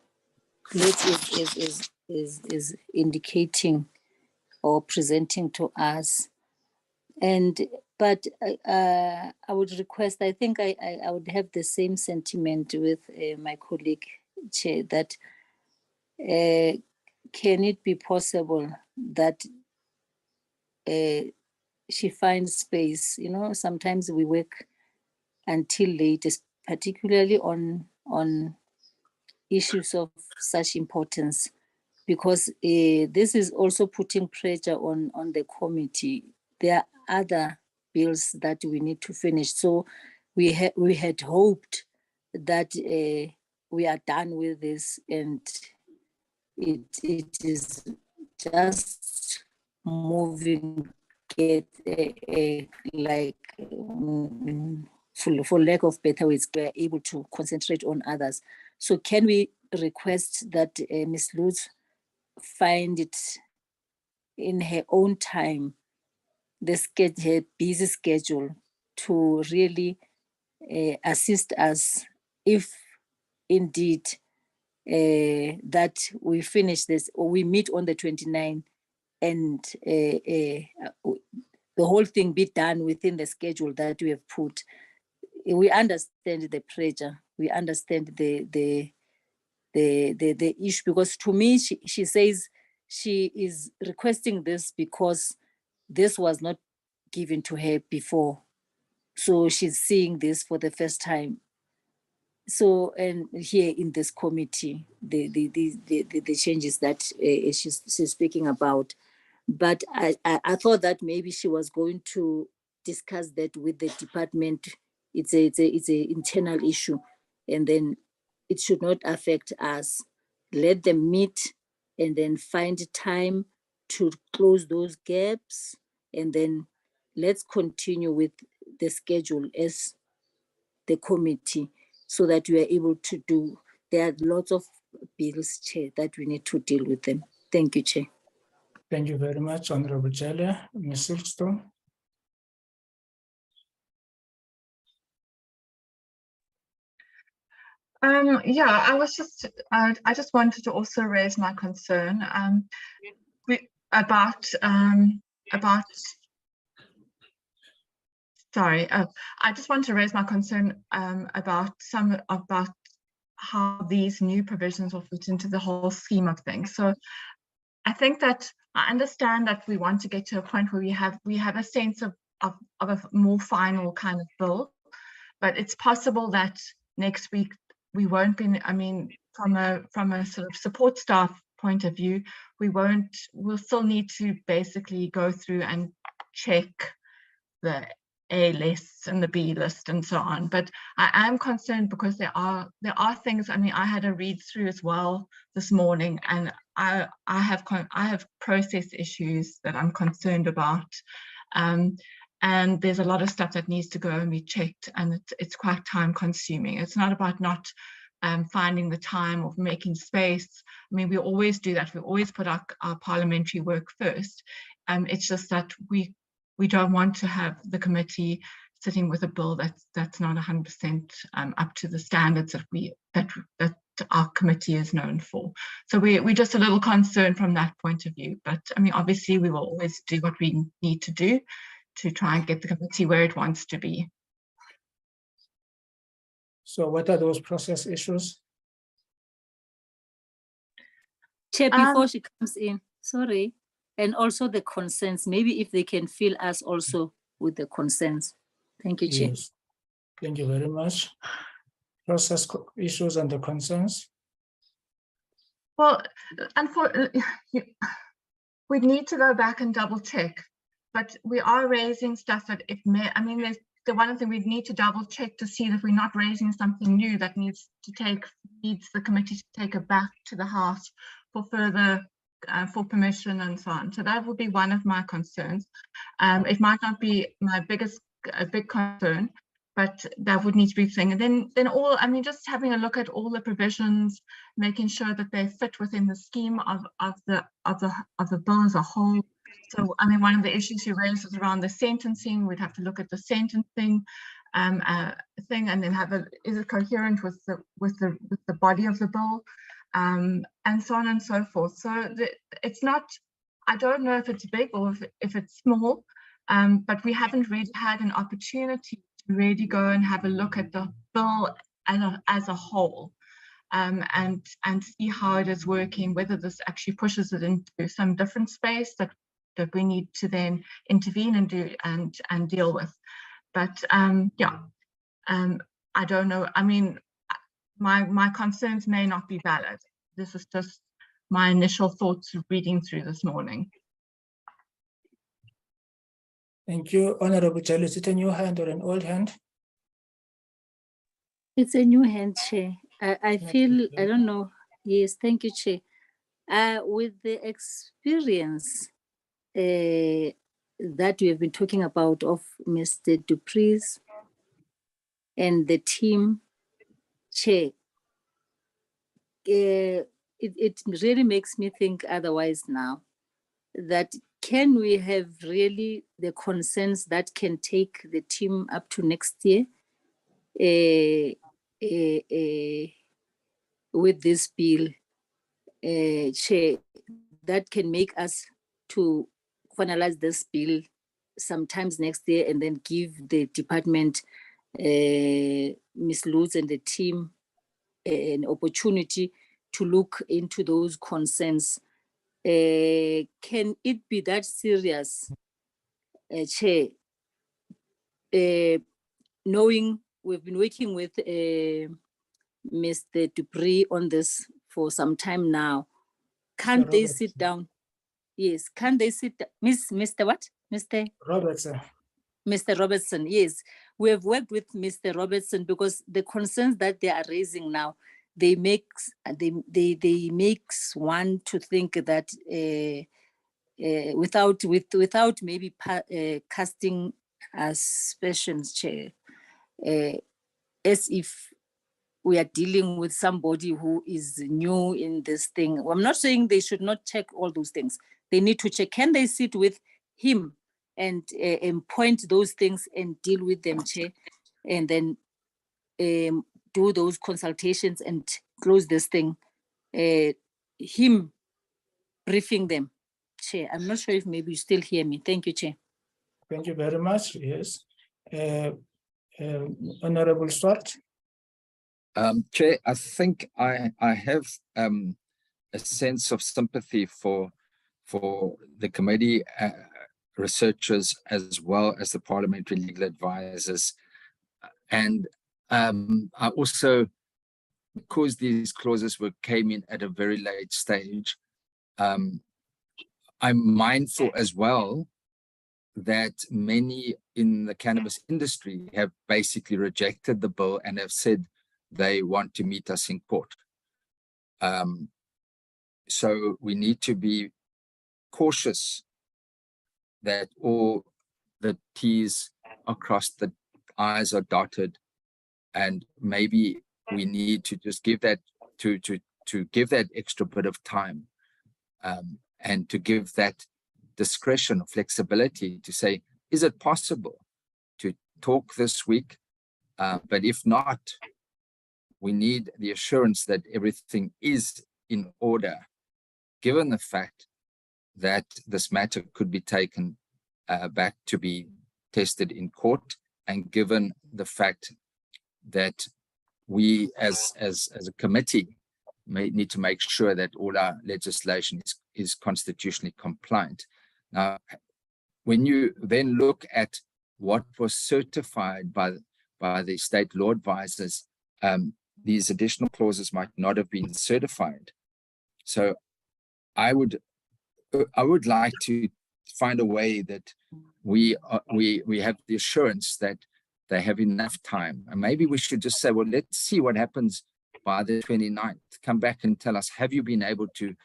is indicating or presenting to us. But I would request, I think I would have the same sentiment with my colleague, Chair, that can it be possible that she finds space? You know, sometimes we work until late, particularly on issues of such importance, because this is also putting pressure on the committee. There are other bills that we need to finish. So we had hoped that we are done with this, and it is just moving for lack of better words, we're able to concentrate on others. So can we request that Ms. Lutz find it in her own time, her busy schedule, to really assist us if indeed that we finish this, or we meet on the 29th and the whole thing be done within the schedule that we have put. We understand the pressure. We understand the issue, because to me, she says she is requesting this because this was not given to her before. So she's seeing this for the first time. So, and here in this committee, the changes that she's speaking about. But I thought that maybe she was going to discuss that with the department. It's a internal issue, and then it should not affect us. Let them meet and then find time to close those gaps, and then let's continue with the schedule as the committee, so that we are able to do. There are lots of bills, Chair, that we need to deal with them. Thank you, Chair. Thank you very much, Honorable Jelle. Ms. Silverstone. Yeah, I just wanted to also raise my concern about I just want to raise my concern about how these new provisions will fit into the whole scheme of things. So I think that I understand that we want to get to a point where we have a sense of a more final kind of bill, but it's possible that next week we won't be, I mean, from a sort of support staff point of view, we'll still need to basically go through and check the A list and the B list and so on. But I am concerned because there are things. I mean, I had a read through as well this morning, and I have process issues that I'm concerned about. And there's a lot of stuff that needs to go and be checked, and it's quite time consuming. It's not about not finding the time or making space. I mean, we always do that. We always put our parliamentary work first. It's just that we don't want to have the committee sitting with a bill that's not 100% up to the standards that our committee is known for. So we're just a little concerned from that point of view. But I mean, obviously, we will always do what we need to do to try and get the committee where it wants to be. So what are those process issues? Chair, before she comes in, sorry, and also the concerns, maybe if they can fill us also with the concerns. Thank you, Chair. Yes. Thank you very much. Process issues and the concerns. Well, unfortunately, we need to go back and double check, but we are raising stuff that it may, I mean, there's the one thing we need to double check to see that we're not raising something new that needs the committee to take it back to the House for further, for permission and so on. So that would be one of my concerns. It might not be my big concern, but that would need to be a thing. And then all, I mean, just having a look at all the provisions, making sure that they fit within the scheme of the bill as a whole. So, I mean, one of the issues you raised was around the sentencing. We'd have to look at the sentencing thing, and then is it coherent with the body of the bill, and so on and so forth. So it's not. I don't know if it's big or if it's small, but we haven't really had an opportunity to really go and have a look at the bill as a whole. And see how it is working, whether this actually pushes it into some different space that we need to then intervene and do and deal with. But yeah, I don't know. I mean, my concerns may not be valid. This is just my initial thoughts reading through this morning. Thank you. Honorable Chair, is it a new hand or an old hand? It's a new hand, Chair. I feel, I don't know. Yes, thank you, Chair. With the experience that we have been talking about of Mr. Dupree's and the team, Chair, it really makes me think otherwise now, that can we have really the concerns that can take the team up to next year with this bill, Chair, that can make us to finalize this bill sometimes next year and then give the department, Ms. Lutz and the team, an opportunity to look into those concerns. Can it be that serious, Chair? Knowing we've been working with Mr. Dupree on this for some time now, can't they sit down? Yes, can they sit down? Mr. what? Mr. Robertson. Mr. Robertson, yes. We have worked with Mr. Robertson because the concerns that they are raising now, they makes one to think that without maybe casting aspersions, Chair, as if we are dealing with somebody who is new in this thing. I'm not saying they should not check all those things. They need to check. Can they sit with him and point those things and deal with them, Chair, and then do those consultations and close this thing? Him briefing them, Chair. I'm not sure if maybe you still hear me. Thank you, Chair. Thank you very much. Yes. Honorable Swart. Chair, I think I have a sense of sympathy for the committee researchers as well as the parliamentary legal advisors, and I also, because these clauses came in at a very late stage, I'm mindful as well that many in the cannabis industry have basically rejected the bill and have said they want to meet us in court. So we need to be cautious that all the T's are crossed, the I's are dotted, and maybe we need to just give that to give that extra bit of time, and to give that discretion or flexibility to say, is it possible to talk this week? But if not, we need the assurance that everything is in order, given the fact that this matter could be taken back to be tested in court, and given the fact that we as a committee may need to make sure that all our legislation is constitutionally compliant. Now, when you then look at what was certified by the state law advisors, these additional clauses might not have been certified. So I would like to find a way that we have the assurance that they have enough time. And maybe we should just say, well, let's see what happens by the 29th. Come back and tell us, have you been able to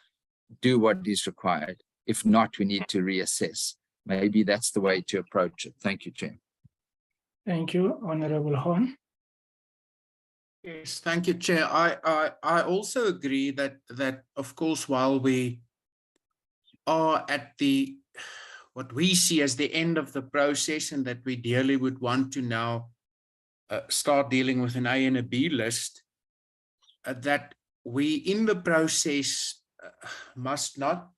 do what is required? If not, we need to reassess. Maybe that's the way to approach it. Thank you, Chair. Thank you, Honorable Horn. Yes, thank you, Chair. I also agree that of course, while we are at what we see as the end of the process, and that we dearly would want to now start dealing with an A and a B list, that we in the process must not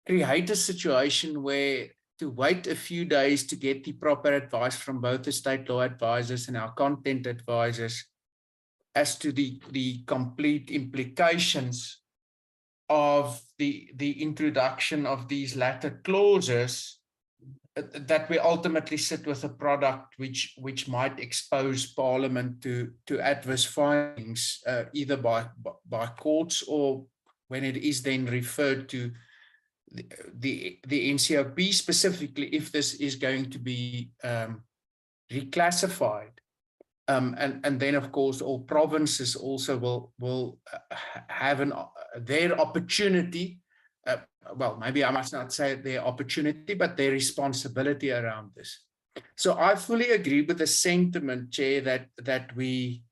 create a situation where to wait a few days to get the proper advice from both the state law advisors and our content advisors as to the complete implications of the introduction of these latter clauses, that we ultimately sit with a product which might expose Parliament to adverse findings, either by courts or when it is then referred to the NCOP specifically, if this is going to be reclassified. And then, of course, all provinces also will have their opportunity. Well, maybe I must not say their opportunity, but their responsibility around this. So I fully agree with the sentiment, Chair, that we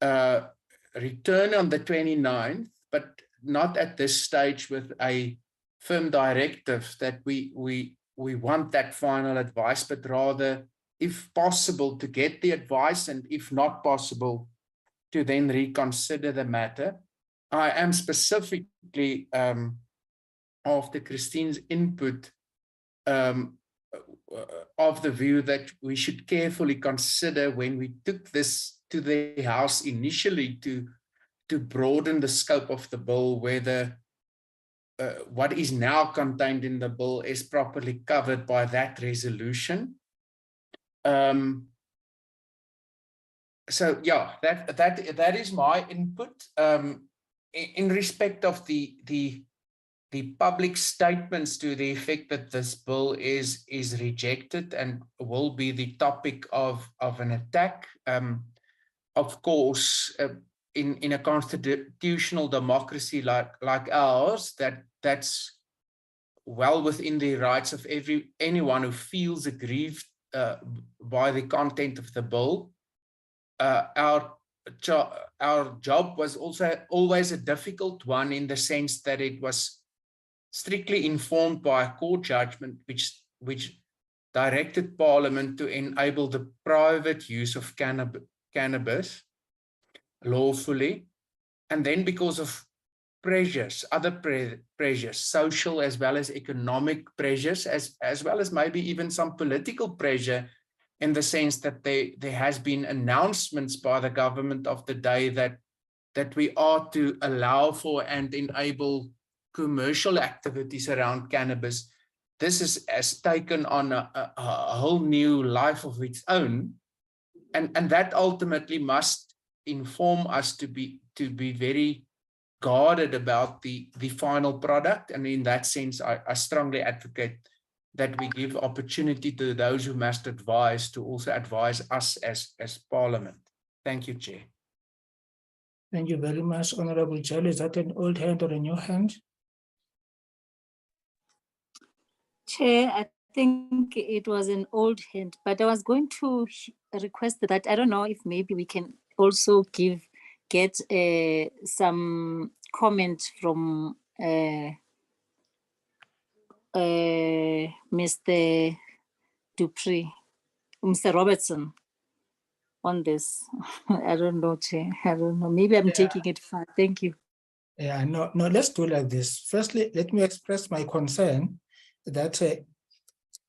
return on the 29th, but not at this stage with a firm directive that we want that final advice, but rather, if possible, to get the advice, and if not possible, to then reconsider the matter. I am specifically, after Christine's input, of the view that we should carefully consider, when we took this to the House initially to broaden the scope of the bill, whether what is now contained in the bill is properly covered by that resolution. So yeah, that is my input. In respect of the public statements to the effect that this bill is rejected and will be the topic of an attack, of course, in a constitutional democracy like ours, that's well within the rights of anyone who feels aggrieved by the content of the bill. Our job was also always a difficult one, in the sense that it was strictly informed by a court judgment which directed Parliament to enable the private use of cannabis lawfully, and then because of pressures, other pressures, social as well as economic pressures, as well as maybe even some political pressure, in the sense that there has been announcements by the government of the day that we are to allow for and enable commercial activities around cannabis. This has taken on a whole new life of its own, and that ultimately must inform us to be very guarded about the final product. And in that sense, I strongly advocate that we give opportunity to those who must advise to also advise us as Parliament. Thank you, Chair. Thank you very much, Honorable Chair. Is that an old hand or a new hand? Chair, I think it was an old hand, but I was going to request that, I don't know if maybe we can also get some comment from Mr. Dupree, Mr. Robertson on this. I don't know, Chair. I don't know. Maybe I'm taking it far. Thank you. Yeah, no, let's do like this. Firstly, let me express my concern that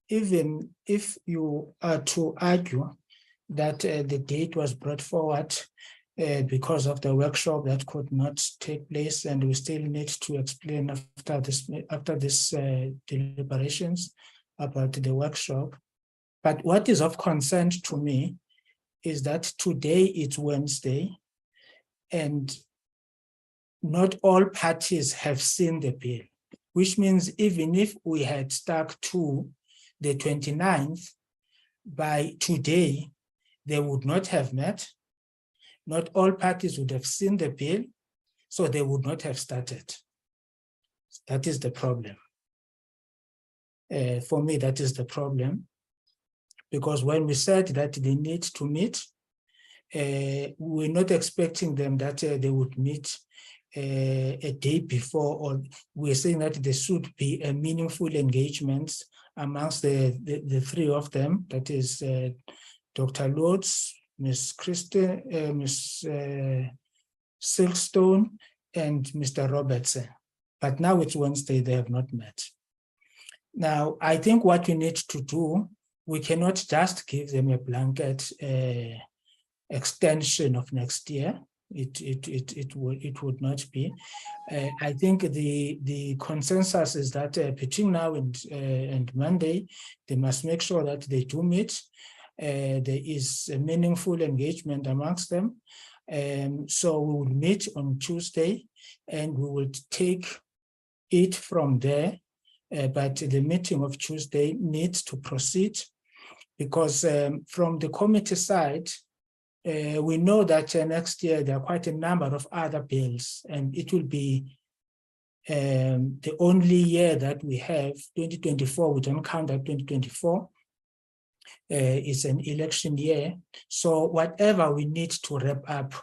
even if you are to argue that the date was brought forward because of the workshop that could not take place, and we still need to explain after this deliberations about the workshop. But what is of concern to me is that today it's Wednesday, and not all parties have seen the bill, which means even if we had stuck to the 29th, by today, they would not have met. Not all parties would have seen the bill, so they would not have started. That is the problem. For me, that is the problem. Because when we said that they need to meet, we're not expecting them that they would meet a day before, or we're saying that there should be a meaningful engagement amongst the three of them, that is Dr. Lords, Ms. Christie, Ms. Silkstone, and Mr. Robertson. But now it's Wednesday, they have not met. Now, I think what we need to do, we cannot just give them a blanket extension of next year. It would not be. I think the consensus is that between now and Monday, they must make sure that they do meet. There is a meaningful engagement amongst them. So we will meet on Tuesday and we will take it from there. But the meeting of Tuesday needs to proceed because from the committee side, we know that next year there are quite a number of other bills, and it will be the only year that we have, 2024, we don't count that 2024, is an election year. So whatever we need to wrap up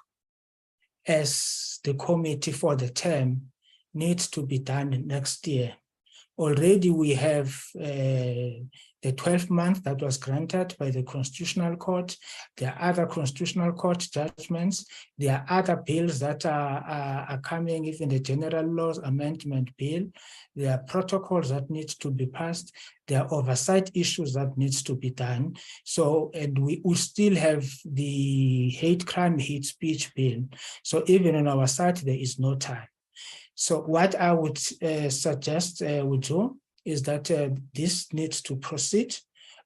as the committee for the term needs to be done next year. Already we have the 12 months that was granted by the Constitutional Court. There are other Constitutional Court judgments. There are other bills that are coming, even the General Laws Amendment Bill. There are protocols that need to be passed. There are oversight issues that needs to be done. So, and we will still have the hate crime, hate speech bill. So even on our side, there is no time. So what I would suggest we do is that this needs to proceed.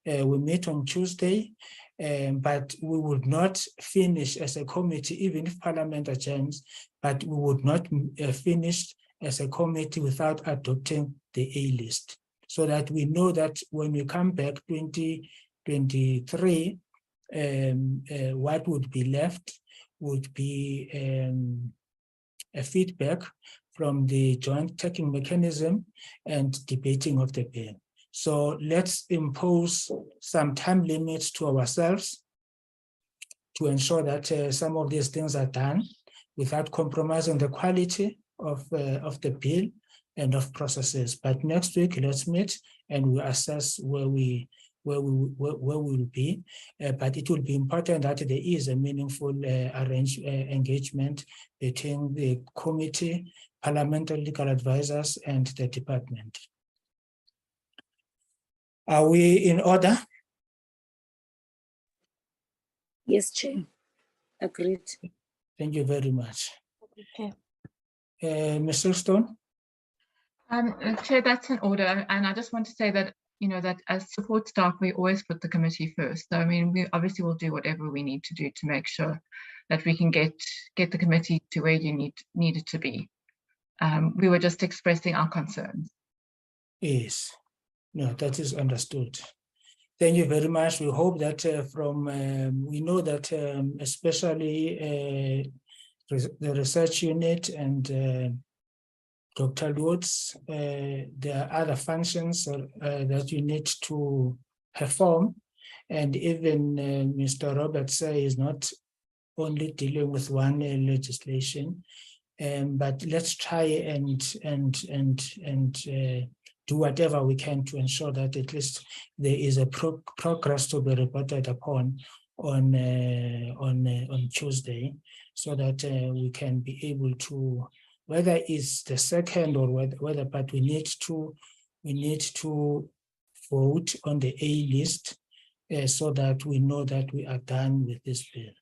We meet on Tuesday, but we would not finish as a committee, even if Parliament adjourns, but we would not finish as a committee without adopting the A list, so that we know that when we come back 2023, what would be left would be a feedback from the joint taking mechanism and debating of the bill. So let's impose some time limits to ourselves to ensure that some of these things are done without compromising the quality of the bill and of processes. But next week, let's meet and we assess where we will be. But it will be important that there is a meaningful engagement between the committee, parliamentary legal advisors, and the department. Are we in order? Yes, Chair. Agreed. Thank you very much. Okay. Ms. Silkstone? Chair, that's in order. And I just want to say that, you know, that as support staff, we always put the committee first. So, I mean, we obviously will do whatever we need to do to make sure that we can get the committee to where you need it to be. We were just expressing our concerns. Yes. No, that is understood. Thank you very much. We hope that we know that especially the research unit and Dr. Lutz, there are other functions that you need to perform. And even Mr. Roberts is not only dealing with one legislation, but let's try and do whatever we can to ensure that at least there is a progress to be reported upon on Tuesday, so that we can be able to, whether it's the second or whether, but we need to vote on the A list so that we know that we are done with this bill.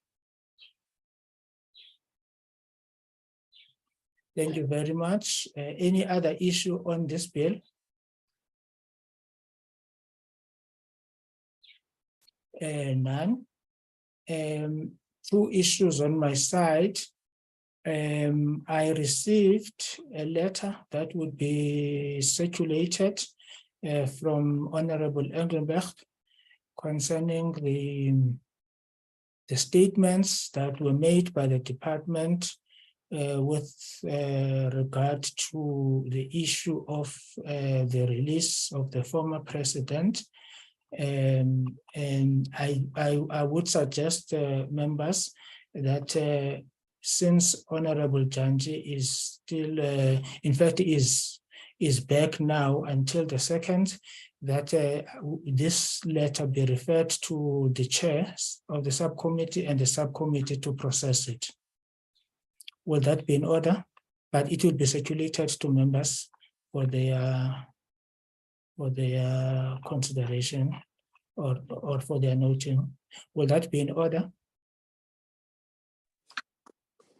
Thank you very much. Any other issue on this bill? None. Two issues on my side. I received a letter that would be circulated from Honorable Engelbrecht concerning the statements that were made by the department with regard to the issue of the release of the former president. And I would suggest members that since Honorable Janji is still, in fact, is back now until the 2nd, that this letter be referred to the chairs of the subcommittee and the subcommittee to process it. Will that be in order? But it will be circulated to members for their consideration or for their noting. Will that be in order?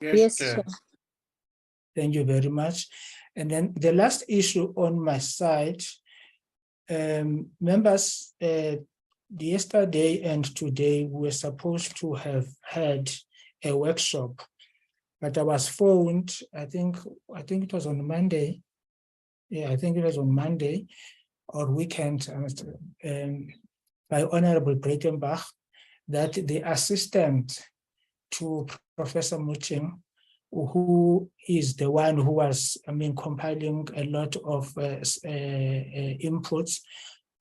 Yes, Chair. Thank you very much. And then the last issue on my side, members, yesterday and today we were supposed to have had a workshop, but I was phoned, I think it was on Monday. Yeah, I think it was on Monday or weekend by Honorable Breitenbach that the assistant to Professor Muching, who is the one who was, compiling a lot of inputs,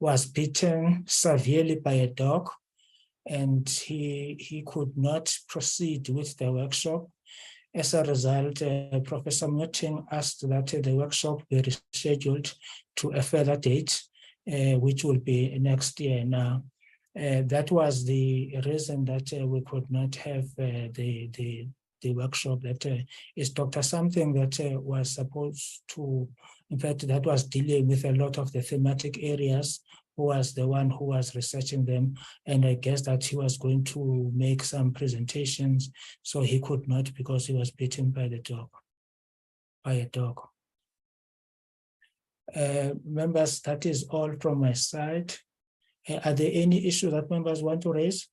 was beaten severely by a dog, and he could not proceed with the workshop. As a result, Professor Muching asked that the workshop be rescheduled to a further date, which will be next year now. That was the reason that we could not have the workshop. That is Dr. Something that was supposed to, in fact, that was dealing with a lot of the thematic areas, who was the one who was researching them. And I guess that he was going to make some presentations, so he could not because he was beaten by a dog. Members, that is all from my side. Are there any issues that members want to raise?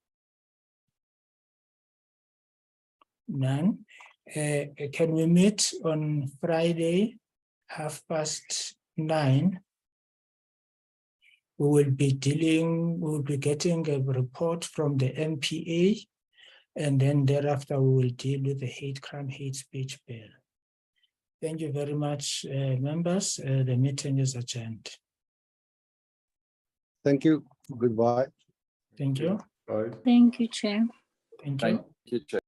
None. Can we meet on Friday, 9:30? We will be getting a report from the MPA, and then thereafter we will deal with the hate crime, hate speech bill. Thank you very much, members. The meeting is adjourned. Thank you. Goodbye. Thank you. Bye. Thank you, Chair. Thank you. Thank you, Chair.